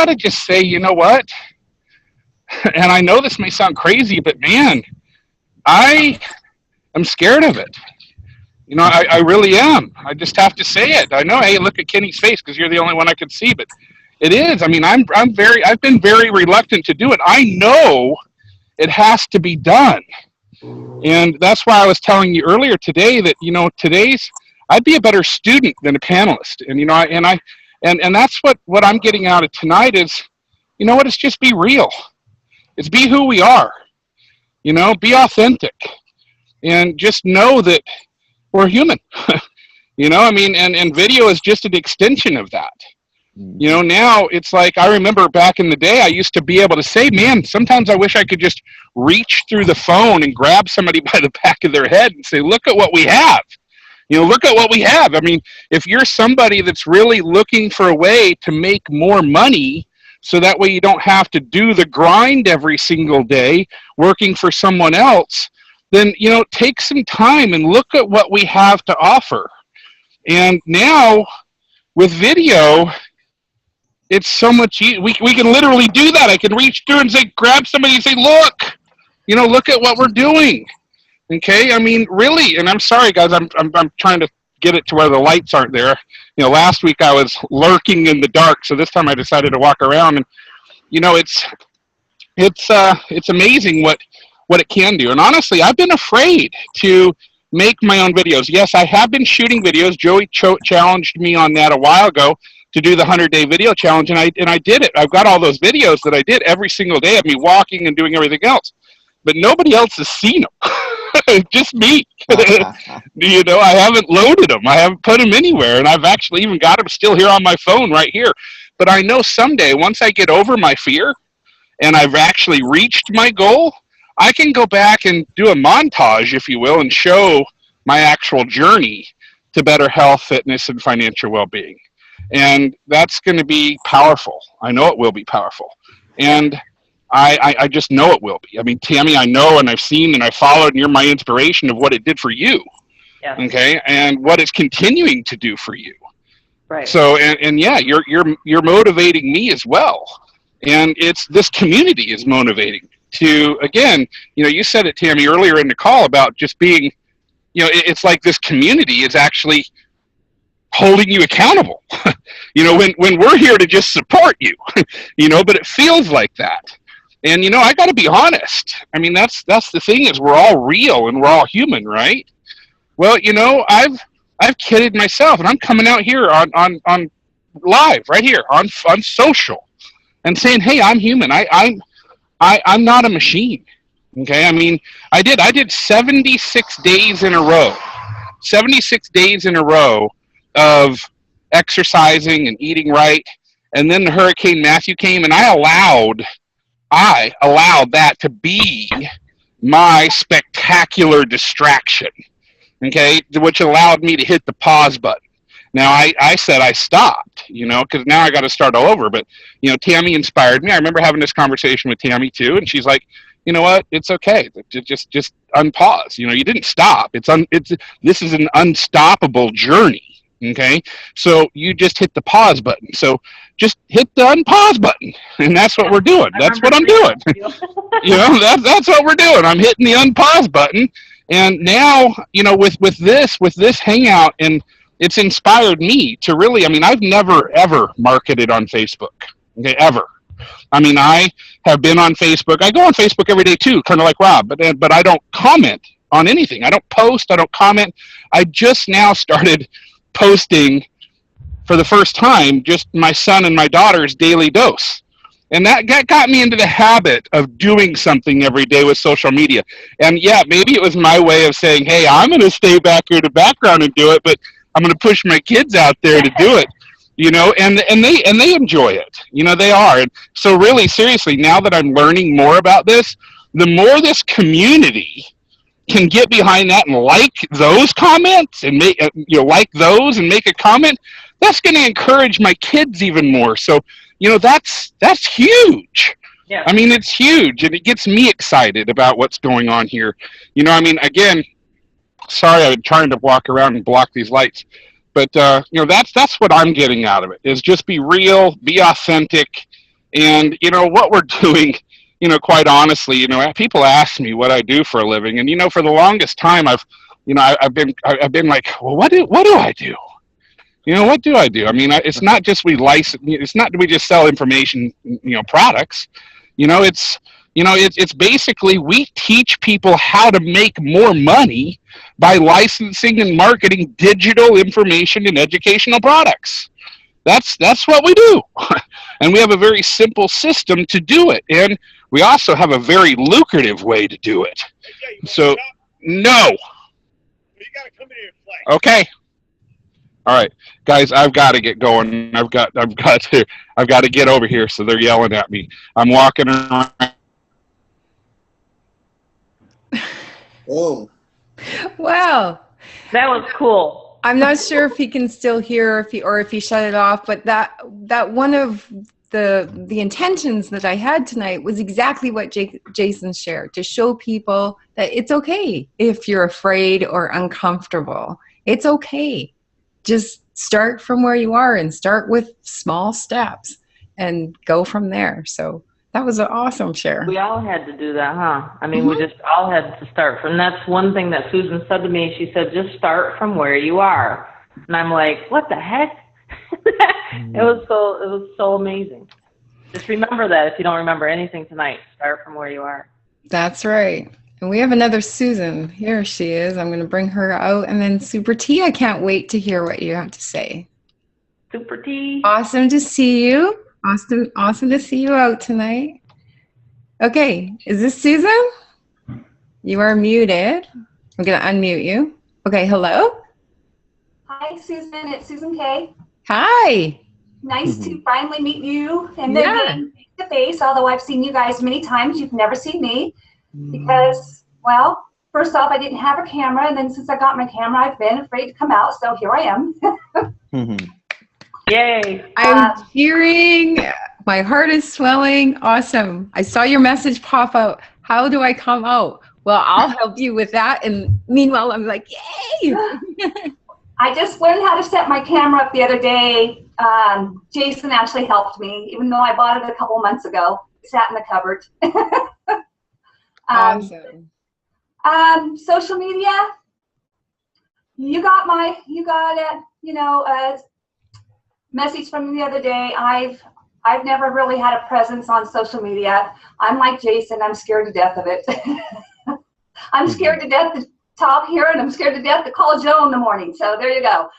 to just say, you know what? And I know this may sound crazy, but man, I am scared of it. You know, I really am. I just have to say it. I know, hey, look at Kenny's face because you're the only one I could see, but it is. I mean, I've been very reluctant to do it. I know it has to be done. And that's why I was telling you earlier today that, you know, I'd be a better student than a panelist. And, you know, and that's what I'm getting out of tonight is, you know what, it's just be real. It's be who we are, you know, be authentic and just know that we're human, you know, I mean, and video is just an extension of that. You know, now it's like, I remember back in the day, I used to be able to say, man, sometimes I wish I could just reach through the phone and grab somebody by the back of their head and say, look at what we have. You know, look at what we have. I mean, if you're somebody that's really looking for a way to make more money, so that way you don't have to do the grind every single day working for someone else, then, you know, take some time and look at what we have to offer. And now with video, it's so much easier. We can literally do that. I can reach through and say, grab somebody and say, look, you know, look at what we're doing. Okay. I mean, really, and I'm sorry guys, I'm trying to get it to where the lights aren't there. You know, last week I was lurking in the dark. So this time I decided to walk around, and, you know, it's amazing what it can do. And honestly, I've been afraid to make my own videos. Yes, I have been shooting videos. Joey challenged me on that a while ago to do the 100-day video challenge, and I did it. I've got all those videos that I did every single day of me walking and doing everything else. But nobody else has seen them. Just me. You know, I haven't loaded them. I haven't put them anywhere, and I've actually even got them still here on my phone right here. But I know someday, once I get over my fear and I've actually reached my goal, I can go back and do a montage, if you will, and show my actual journey to better health, fitness, and financial well-being. And that's going to be powerful. I know it will be powerful. And I just know it will be. I mean, Tammy, I know, and I've seen, and I followed, and you're my inspiration of what it did for you. Yeah. Okay. And what it's continuing to do for you.
Right.
So, and yeah, you're motivating me as well. And this community is motivating to, again, you know, you said it, Tammy, earlier in the call about just being it's like this community is actually holding you accountable. When we're here to just support you, but it feels like that. And I got to be honest. I mean, that's the thing, is we're all real and we're all human, right? Well, I've kidded myself, and I'm coming out here on live right here on social and saying, hey, I'm human. I'm not a machine. Okay, I mean, I did 76 days in a row. 76 days in a row of exercising and eating right, and then the Hurricane Matthew came, and I allowed that to be my spectacular distraction, okay, which allowed me to hit the pause button. Now, I said I stopped, because now I got to start all over. But, Tammy inspired me. I remember having this conversation with Tammy, too, and she's like, you know what? It's okay. Just unpause. You didn't stop. This is an unstoppable journey. Okay, so you just hit the pause button. So just hit the unpause button, and that's what we're doing. That's what I'm doing. That's what we're doing. I'm hitting the unpause button, and now with this Hangout, and it's inspired me to really. I mean, I've never ever marketed on Facebook. Okay, ever. I mean, I have been on Facebook. I go on Facebook every day too, kind of like Rob, but I don't comment on anything. I don't post. I don't comment. I just now started posting for the first time just my son and my daughter's daily dose, and that got me into the habit of doing something every day with social media. And yeah, maybe it was my way of saying, hey, I'm going to stay back here in the background and do it, but I'm going to push my kids out there to do it, and they enjoy it, they are. And so really, seriously, now that I'm learning more about this, the more this community can get behind that and like those comments and make like those and make a comment, that's going to encourage my kids even more. So that's huge. Yeah. I mean, it's huge, and it gets me excited about what's going on here. I mean, again, sorry, I'm trying to walk around and block these lights, but that's what I'm getting out of it, is just be real, be authentic, and what we're doing. Quite honestly, people ask me what I do for a living, and for the longest time, I've been like, well, what do I do? What do I do? I mean, it's not just we license. It's not we just sell information, products. It's basically we teach people how to make more money by licensing and marketing digital information and educational products. That's what we do, and we have a very simple system to do it, and we also have a very lucrative way to do it. So, no. You got to come in here and play. Okay. All right, guys, I've got to get going. I've got to get over here. So they're yelling at me. I'm walking around.
Oh.
Wow.
That was cool.
I'm not sure if he can still hear, if he shut it off, but that one of the intentions that I had tonight was exactly what Jason shared, to show people that it's okay if you're afraid or uncomfortable. It's okay. Just start from where you are and start with small steps and go from there. So that was an awesome share.
We all had to do that, huh? I mean, we just all had to start from. That's one thing that Susan said to me. She said, just start from where you are. And I'm like, what the heck? It was so amazing. Just remember that if you don't remember anything tonight, start from where you are.
That's right. And we have another Susan. Here she is. I'm going to bring her out. And then Super T, I can't wait to hear what you have to say.
Super T.
Awesome to see you. Awesome to see you out tonight. Okay, is this Susan? You are muted. I'm going to unmute you. Okay, hello?
Hi, Susan. It's Susan K.
Hi.
Nice to finally meet you and then face to face, although I've seen you guys many times. You've never seen me because, well, first off, I didn't have a camera, and then since I got my camera, I've been afraid to come out, so here I am.
Yay.
I'm cheering. My heart is swelling. Awesome. I saw your message pop out. How do I come out? Well, I'll help you with that. And meanwhile, I'm like, yay.
I just learned how to set my camera up the other day. Jason actually helped me, even though I bought it a couple months ago. It sat in the cupboard.
Awesome.
Social media. you got a message from the other day. I've never really had a presence on social media. I'm like Jason, I'm scared to death of it. I'm scared to death to talk here, and I'm scared to death to call Joe in the morning. So there you go.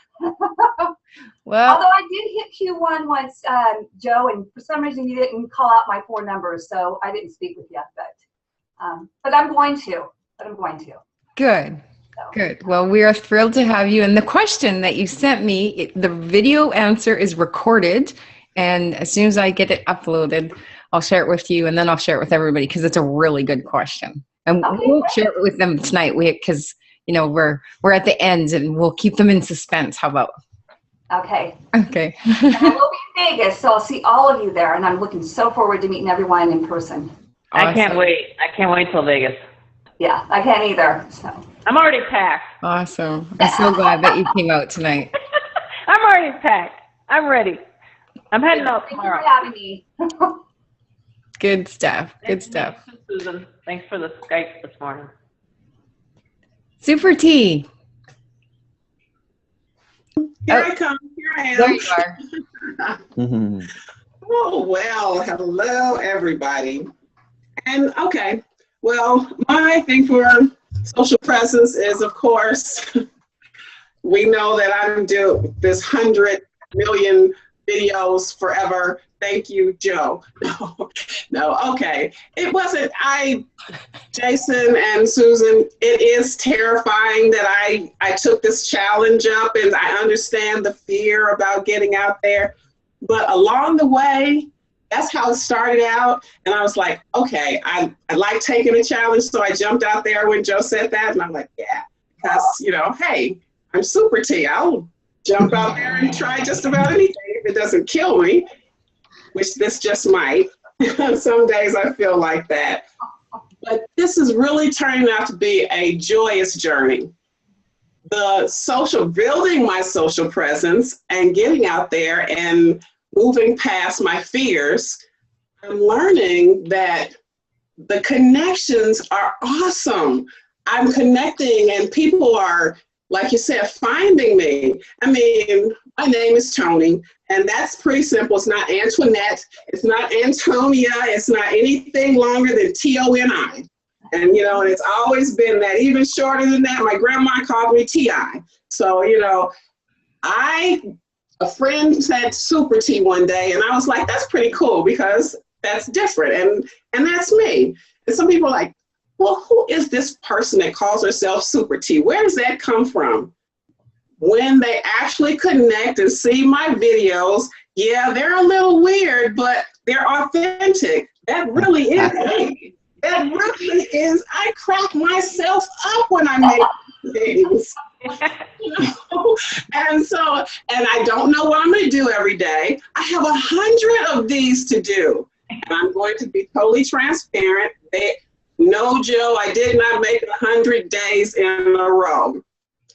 Well,
although I did hit Q1 once, Joe, and for some reason you didn't call out my 4 numbers, so I didn't speak with you. But I'm going to.
good. Good. Well, we are thrilled to have you. And the question that you sent me, the video answer is recorded. And as soon as I get it uploaded, I'll share it with you, and then I'll share it with everybody because it's a really good question. And
Okay,
we'll
great.
share it with them tonight because, we're at the end and we'll keep them in suspense. How about?
Okay.
Okay.
And I will be in Vegas, so I'll see all of you there, and I'm looking so forward to meeting everyone in person.
Awesome.
I can't wait. I can't wait till Vegas.
Yeah, I can't either. So.
I'm already packed.
Awesome. I'm so glad that you came out tonight.
I'm already packed. I'm ready. I'm heading out
Thank you
tomorrow.
for having me.
Good stuff. Good stuff.
Thanks, Susan. Thanks for the Skype this morning.
Super T.
Here I come. Here I am.
There you are.
Oh, well, hello, everybody. And okay, well, my thing for social presence is, of course, we know that I'm doing this 100 million videos forever. Thank you, Joe. No, okay. It wasn't, Jason and Susan, it is terrifying that I took this challenge up, and I understand the fear about getting out there. But along the way, that's how it started out. And I was like, okay, I like taking a challenge. So I jumped out there when Joe said that. And I'm like, yeah, because, hey, I'm Super T. I'll jump out there and try just about anything if it doesn't kill me, which this just might. Some days I feel like that. But this is really turning out to be a joyous journey. Building my social presence and getting out there and moving past my fears, I'm learning that the connections are awesome. I'm connecting, and people are, like you said, finding me. I mean, my name is Tony, and that's pretty simple. It's not Antoinette, it's not Antonia, it's not anything longer than T-O-N-I. And, and it's always been that. Even shorter than that, my grandma called me T.I. So, a friend said Super T one day, and I was like, that's pretty cool because that's different, and that's me. And some people are like, well, who is this person that calls herself Super T? Where does that come from? When they actually connect and see my videos, yeah, they're a little weird, but they're authentic. That really is me. That really is. I crack myself up when I make things. And I don't know what I'm going to do every day. I have 100 of these to do, and I'm going to be totally transparent. No, Joe, I did not make 100 days in a row.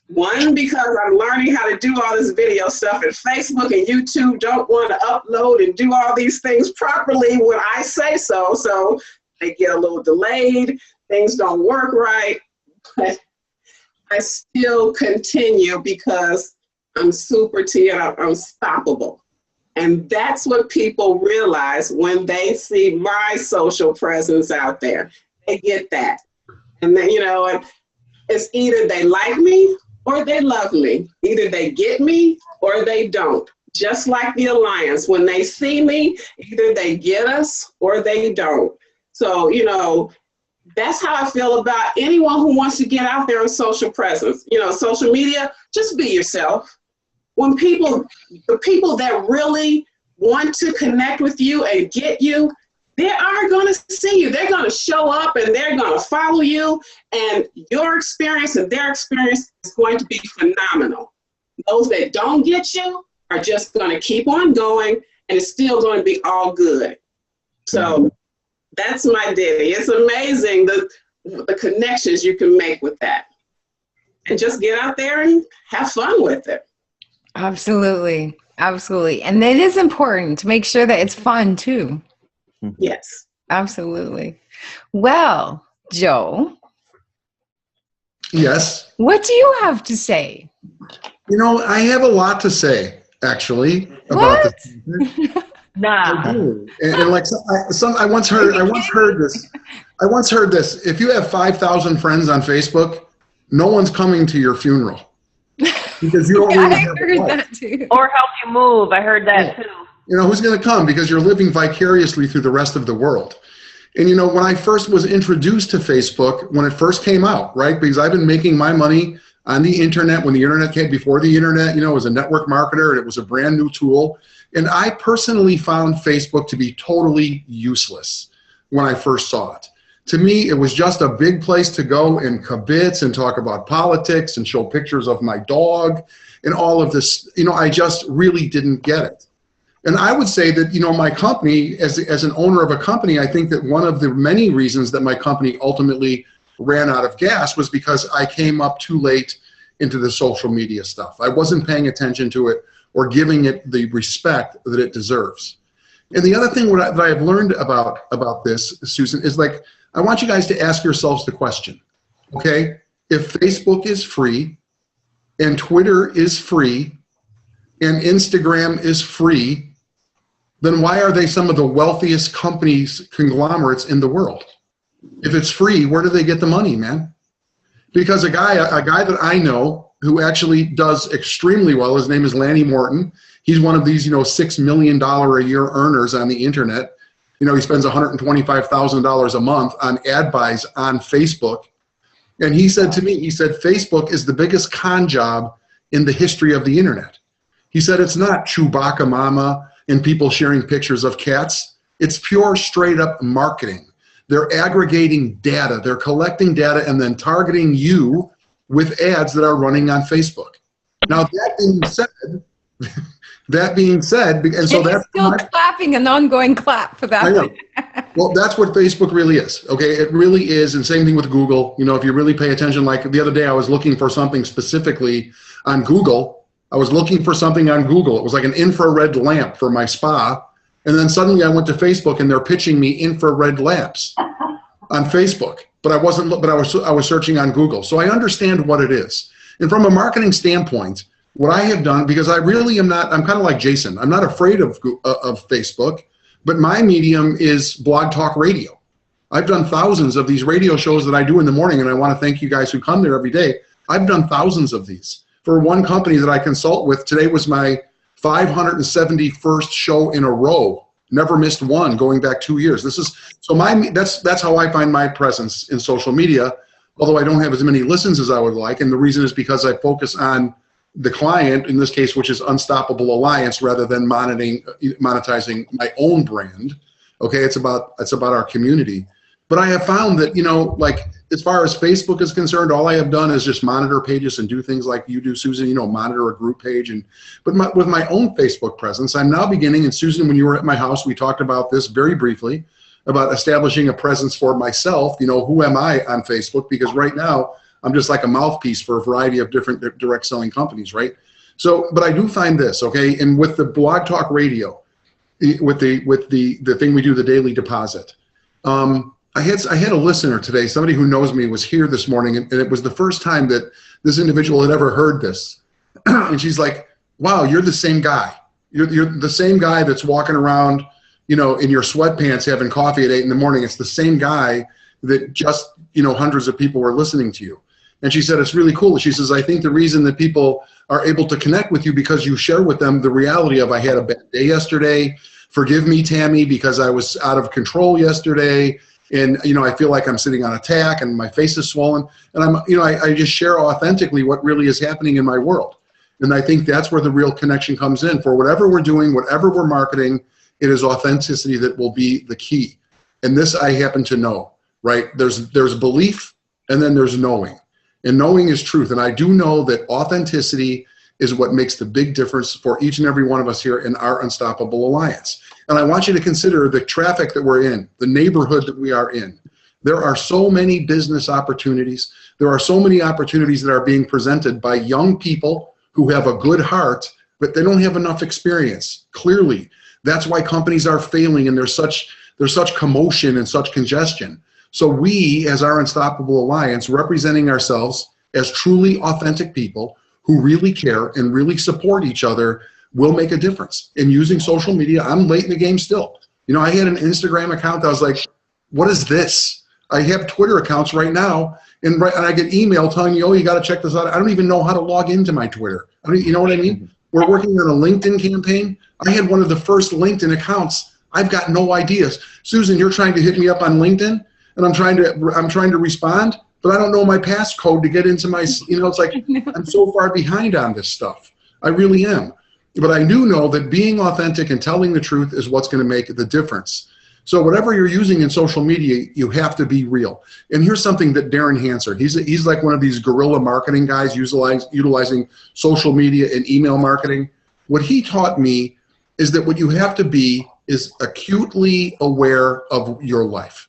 One, because I'm learning how to do all this video stuff, and Facebook and YouTube don't want to upload and do all these things properly when I say so. So they get a little delayed. Things don't work right. But I still continue because I'm Super T and I'm unstoppable. And that's what people realize when they see my social presence out there. They get that. And then, it's either they like me or they love me. Either they get me or they don't. Just like the Alliance, when they see me, either they get us or they don't. So, that's how I feel about anyone who wants to get out there on social presence. Social media, just be yourself. When the people that really want to connect with you and get you, they are going to see you. They're going to show up and they're going to follow you. And your experience and their experience is going to be phenomenal. Those that don't get you are just going to keep on going, and it's still going to be all good. So that's my ditty. It's amazing the connections you can make with that. And just get out there and have fun with it.
Absolutely. Absolutely. And it is important to make sure that it's fun too.
Yes.
Absolutely. Well, Joe,
Yes.
What do you have to say?
You know, I have a lot to say, actually, about this.
Nah.
I do. And like I once heard this. If you have 5,000 friends on Facebook, no one's coming to your funeral because you don't really have a life.
That too.
Or help you move. I heard that too.
You know, who's going to come? Because you're living vicariously through the rest of the world. And, you know, when I first was introduced to Facebook, when it first came out, right, because I've been making my money on the internet when the internet came, before the internet, you know, as a network marketer, and it was a brand new tool. And I personally found Facebook to be totally useless when I first saw it. To me, it was just a big place to go and kibitz and talk about politics and show pictures of my dog and all of this. You know, I just really didn't get it. And I would say that, you know, my company, as an owner of a company, I think that one of the many reasons that my company ultimately ran out of gas was because I came up too late into the social media stuff. I wasn't paying attention to it or giving it the respect that it deserves. And the other thing that I have learned about this, Susan, is like, I want you guys to ask yourselves the question, okay? If Facebook is free and Twitter is free and Instagram is free, then why are they some of the wealthiest companies, conglomerates in the world? If it's free, where do they get the money, man? Because a guy that I know who actually does extremely well, his name is Lanny Morton. He's one of these, you know, $6 million a year earners on the internet. You know, he spends $125,000 a month on ad buys on Facebook. And he said to me, he said, Facebook is the biggest con job in the history of the internet. He said, it's not Chewbacca Mama and people sharing pictures of cats. It's pure straight up marketing. They're aggregating data. They're collecting data and then targeting you with ads that are running on Facebook. Now, that being said, and so that's
still clapping an ongoing clap for that.
I know. Well, that's what Facebook really is. Okay, it really is, and same thing with Google. You know, if you really pay attention, like the other day, I was looking for something specifically on Google. I was looking for something on Google. It was like an infrared lamp for my spa, and then suddenly I went to Facebook, and they're pitching me infrared lamps on Facebook. But I wasn't. But I was searching on Google, so I understand what it is. And from a marketing standpoint, what I have done, because I really am not, I'm kind of like Jason. I'm not afraid of Facebook, but my medium is Blog Talk Radio. I've done thousands of these radio shows that I do in the morning, and I want to thank you guys who come there every day. I've done thousands of these. For one company that I consult with, today was my 571st show in a row. Never missed one, going back 2 years. This is so that's how I find my presence in social media, although I don't have as many listens as I would like, and the reason is because I focus on the client, in this case, which is Unstoppable Alliance, rather than monetizing my own brand. Okay, it's about our community. But I have found that, you know, like as far as Facebook is concerned, all I have done is just monitor pages and do things like you do, Susan, you know, monitor a group page. But with my own Facebook presence, I'm now beginning, and Susan, when you were at my house, we talked about this very briefly, about establishing a presence for myself. You know, who am I on Facebook? Because right now, I'm just like a mouthpiece for a variety of different direct selling companies, right? So, but I do find this, okay, and with the Blog Talk Radio, with the thing we do, the daily deposit, I had a listener today, somebody who knows me was here this morning, and it was the first time that this individual had ever heard this. And she's like, wow, you're the same guy. You're the same guy that's walking around, you know, in your sweatpants having coffee at 8 in the morning. It's the same guy that just, you know, hundreds of people were listening to you. And she said, it's really cool. She says, I think the reason that people are able to connect with you because you share with them the reality of, I had a bad day yesterday. Forgive me, Tammy, because I was out of control yesterday. And, you know, I feel like I'm sitting on a tack and my face is swollen. And I just share authentically what really is happening in my world. And I think that's where the real connection comes in. For whatever we're doing, whatever we're marketing, it is authenticity that will be the key. And this I happen to know, right? There's belief and then there's knowing. And knowing is truth. And I do know that authenticity is what makes the big difference for each and every one of us here in our Unstoppable Alliance. And I want you to consider the traffic that we're in, the neighborhood that we are in. There are so many business opportunities. There are so many opportunities that are being presented by young people who have a good heart, but they don't have enough experience. Clearly, that's why companies are failing, and there's such commotion and such congestion. So we, as our Unstoppable Alliance, representing ourselves as truly authentic people who really care and really support each other will make a difference. In using social media, I'm late in the game still. You know, I had an Instagram account that I was like, what is this? I have Twitter accounts right now, and I get email telling me, oh, you got to check this out. I don't even know how to log into my Twitter. You know what I mean? We're working on a LinkedIn campaign. I had one of the first LinkedIn accounts. I've got no ideas. Susan, you're trying to hit me up on LinkedIn, and I'm trying to respond, but I don't know my passcode to get into my, you know, it's like I'm so far behind on this stuff. I really am. But I do know that being authentic and telling the truth is what's going to make the difference. So whatever you're using in social media, you have to be real. And here's something that Darren Hanser, he's like one of these guerrilla marketing guys utilizing social media and email marketing. What he taught me is that what you have to be is acutely aware of your life.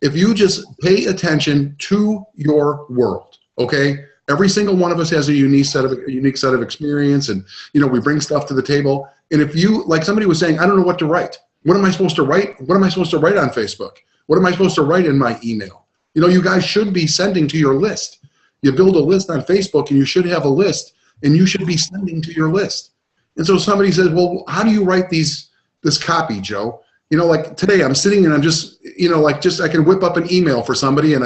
If you just pay attention to your world, okay? Every single one of us has a unique set of experience, and you know, we bring stuff to the table. And if you, like somebody was saying, I don't know what to write. What am I supposed to write? What am I supposed to write on Facebook? What am I supposed to write in my email? You know, you guys should be sending to your list. You build a list on Facebook, and you should have a list, and you should be sending to your list. And so somebody says, well, how do you write this copy, Joe? You know, like today I'm sitting and I'm just, you know, like I can whip up an email for somebody, and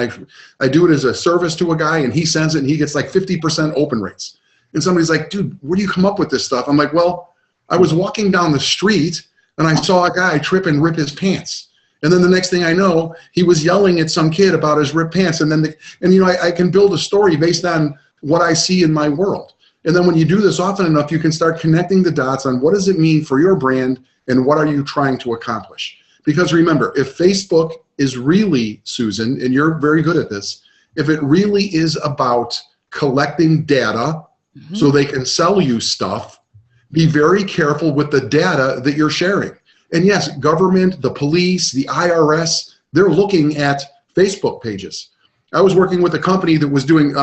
I do it as a service to a guy, and he sends it and he gets like 50% open rates. And somebody's like, dude, where do you come up with this stuff? I'm like, well, I was walking down the street and I saw a guy trip and rip his pants. And then the next thing I know, he was yelling at some kid about his ripped pants. And then, you know, I can build a story based on what I see in my world. And then when you do this often enough, you can start connecting the dots on what does it mean for your brand and what are you trying to accomplish. Because remember, if Facebook is really, Susan, and you're very good at this, if it really is about collecting data so they can sell you stuff, be very careful with the data that you're sharing. And yes, government, the police, the IRS, they're looking at Facebook pages. I was working with a company that was doing,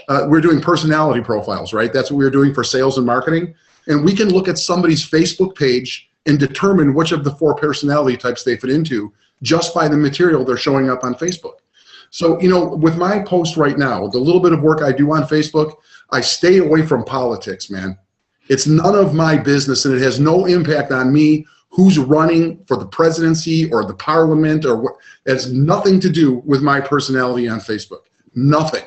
we're doing personality profiles, right? That's what we were doing for sales and marketing. And we can look at somebody's Facebook page and determine which of the 4 personality types they fit into just by the material they're showing up on Facebook. So, you know, with my post right now, the little bit of work I do on Facebook, I stay away from politics, man. It's none of my business, and it has no impact on me who's running for the presidency or the parliament or what. It has nothing to do with my personality on Facebook. Nothing.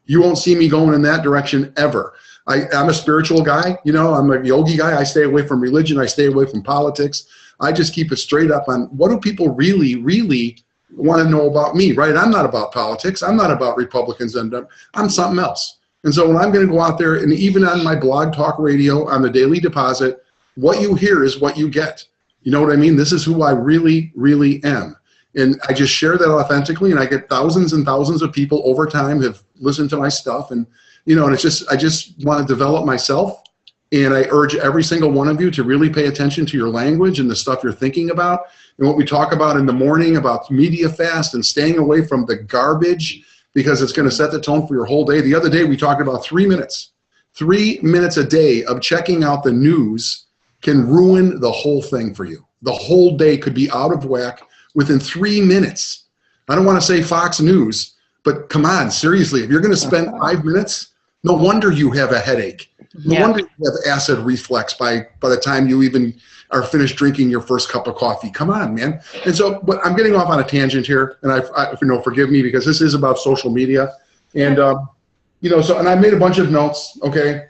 You won't see me going in that direction ever. I'm a spiritual guy, you know, I'm a yogi guy. I stay away from religion. I stay away from politics. I just keep it straight up on what do people really, really want to know about me, right? I'm not about politics. I'm not about Republicans. I'm something else. And so when I'm going to go out there, and even on my blog talk radio, on the Daily Deposit, what you hear is what you get. You know what I mean? This is who I really, really am. And I just share that authentically, and I get thousands and thousands of people over time have listened to my stuff. And, you know, and it's just, I just want to develop myself. And I urge every single one of you to really pay attention to your language and the stuff you're thinking about. And what we talk about in the morning about media fast and staying away from the garbage, because it's going to set the tone for your whole day. The other day we talked about 3 minutes. 3 minutes a day of checking out the news can ruin the whole thing for you. The whole day could be out of whack within 3 minutes. I don't want to say Fox News, but come on, seriously, if you're going to spend 5 minutes, no wonder you have a headache. No wonder you have acid reflux by the time you even are finished drinking your first cup of coffee. Come on, man. And so, but I'm getting off on a tangent here, and you know, forgive me, because this is about social media. And, you know, so, and I made a bunch of notes, okay?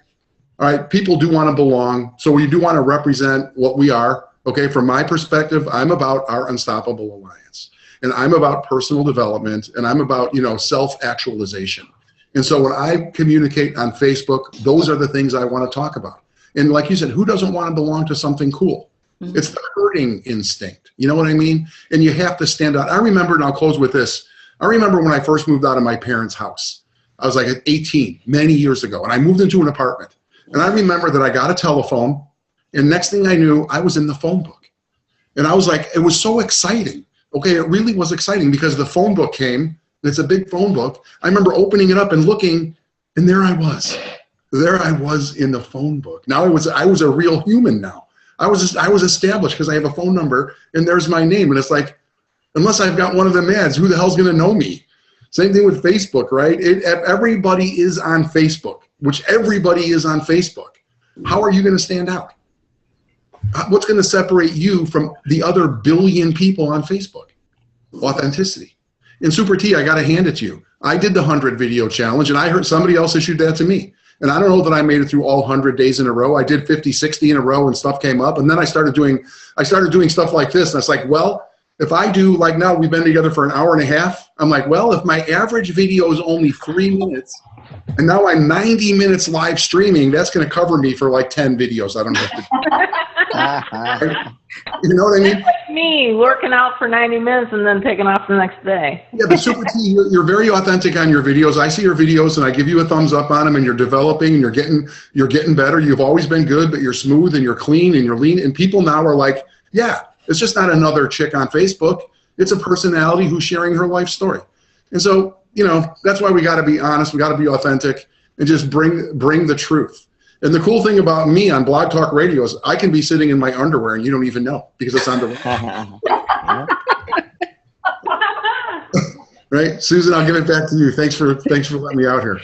All right, people do want to belong, so we do want to represent what we are, okay? From my perspective, I'm about our Unstoppable Alliance, and I'm about personal development, and I'm about, you know, self-actualization. And so when I communicate on Facebook, those are the things I want to talk about. And like you said, who doesn't want to belong to something cool? Mm-hmm. It's the herding instinct. You know what I mean? And you have to stand out. I remember, and I'll close with this. I remember when I first moved out of my parents' house. I was like 18, many years ago, and I moved into an apartment. And I remember that I got a telephone, and next thing I knew, I was in the phone book. And I was like, it was so exciting. Okay, it really was exciting, because the phone book came, and it's a big phone book. I remember opening it up and looking, and there I was. There I was in the phone book. Now I was a real human now. I was established because I have a phone number, and there's my name. And it's like, unless I've got one of them ads, who the hell's going to know me? Same thing with Facebook, right? Everybody is on Facebook, which everybody is on Facebook. How are you going to stand out? What's going to separate you from the other billion people on Facebook? Authenticity. In Super T, I got to hand it to you. I did the 100 video challenge, and I heard somebody else issued that to me. And I don't know that I made it through all 100 days in a row. I did 50, 60 in a row, and stuff came up. And then I started doing stuff like this. And it's like, well, if I do, like now we've been together for an hour and a half. I'm like, well, if my average video is only 3 minutes, and now I'm 90 minutes live streaming, that's going to cover me for like 10 videos. I don't have to do. You know what I mean?
It's like me working out for 90 minutes and then taking off the next day.
Yeah, but Super T, you're very authentic on your videos. I see your videos and I give you a thumbs up on them, and you're developing and you're getting better. You've always been good, but you're smooth and you're clean and you're lean. And people now are like, yeah, it's just not another chick on Facebook. It's a personality who's sharing her life story. And so, you know, that's why we got to be honest. We got to be authentic and just bring the truth. And the cool thing about me on Blog Talk Radio is I can be sitting in my underwear and you don't even know because it's on the right? Susan, I'll give it back to you. Thanks for letting me out here.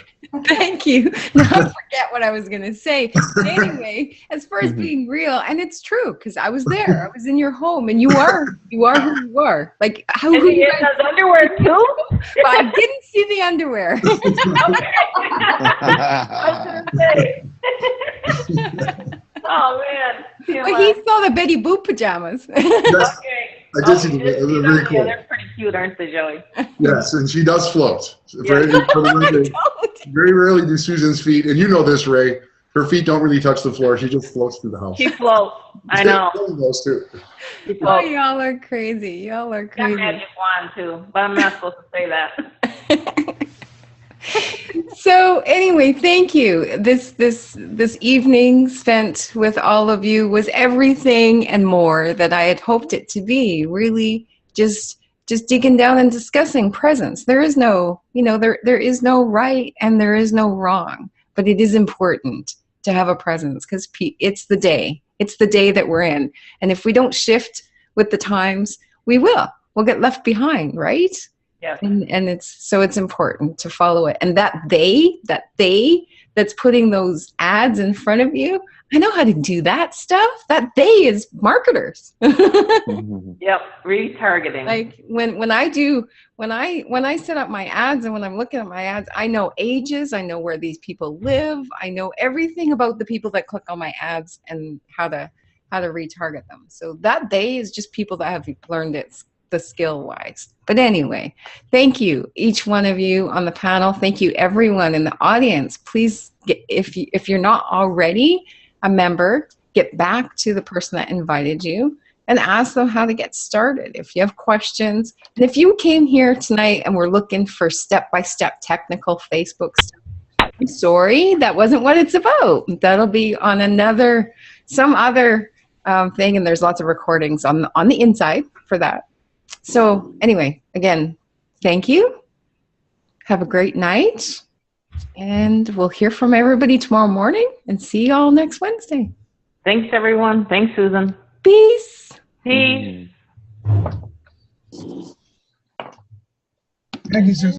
Thank you. Now I forget what I was going to say. But anyway, as far as being real, and it's true because I was there. I was in your home, and you are who you are. Like how?
And he has underwear too.
But I didn't see the underwear.
Oh man.
But he saw the Betty Boop pajamas.
Yes.
Okay.
I did see they're very cool.
Yeah, they're pretty cute, aren't they, Joey?
Yes, and she does float. Very
Yeah.
rarely do Susan's feet, and you know this, Ray. Her feet don't really touch the floor. She just floats through the house.
She floats. I know.
Those too.
Oh, y'all are crazy. Y'all are
Got
crazy.
magic wand too, but I'm not supposed to say that.
So anyway, thank you. This evening spent with all of you was everything and more that I had hoped it to be. Really, just digging down and discussing presence. There is no, there is no right and there is no wrong, but it is important to have a presence because it's the day. It's the day that we're in, and if we don't shift with the times, we'll get left behind, right?
Yeah.
And it's important to follow it. And that they that's putting those ads in front of you, I know how to do that stuff. That they is marketers.
Yep, retargeting.
Like when I set up my ads and when I'm looking at my ads, I know ages, I know where these people live, I know everything about the people that click on my ads and how to retarget them. So that they is just people that have learned it the skill wise. But anyway, thank you, each one of you on the panel. Thank you, everyone in the audience. Please, if you're not already a member, get back to the person that invited you and ask them how to get started. If you have questions, and if you came here tonight and we're looking for step-by-step technical Facebook stuff, I'm sorry, that wasn't what it's about. That'll be on some other thing, and there's lots of recordings on the inside for that. So anyway, again, thank you. Have a great night. And we'll hear from everybody tomorrow morning and see you all next Wednesday.
Thanks, everyone. Thanks, Susan.
Peace.
Peace.
Thank you, Susan.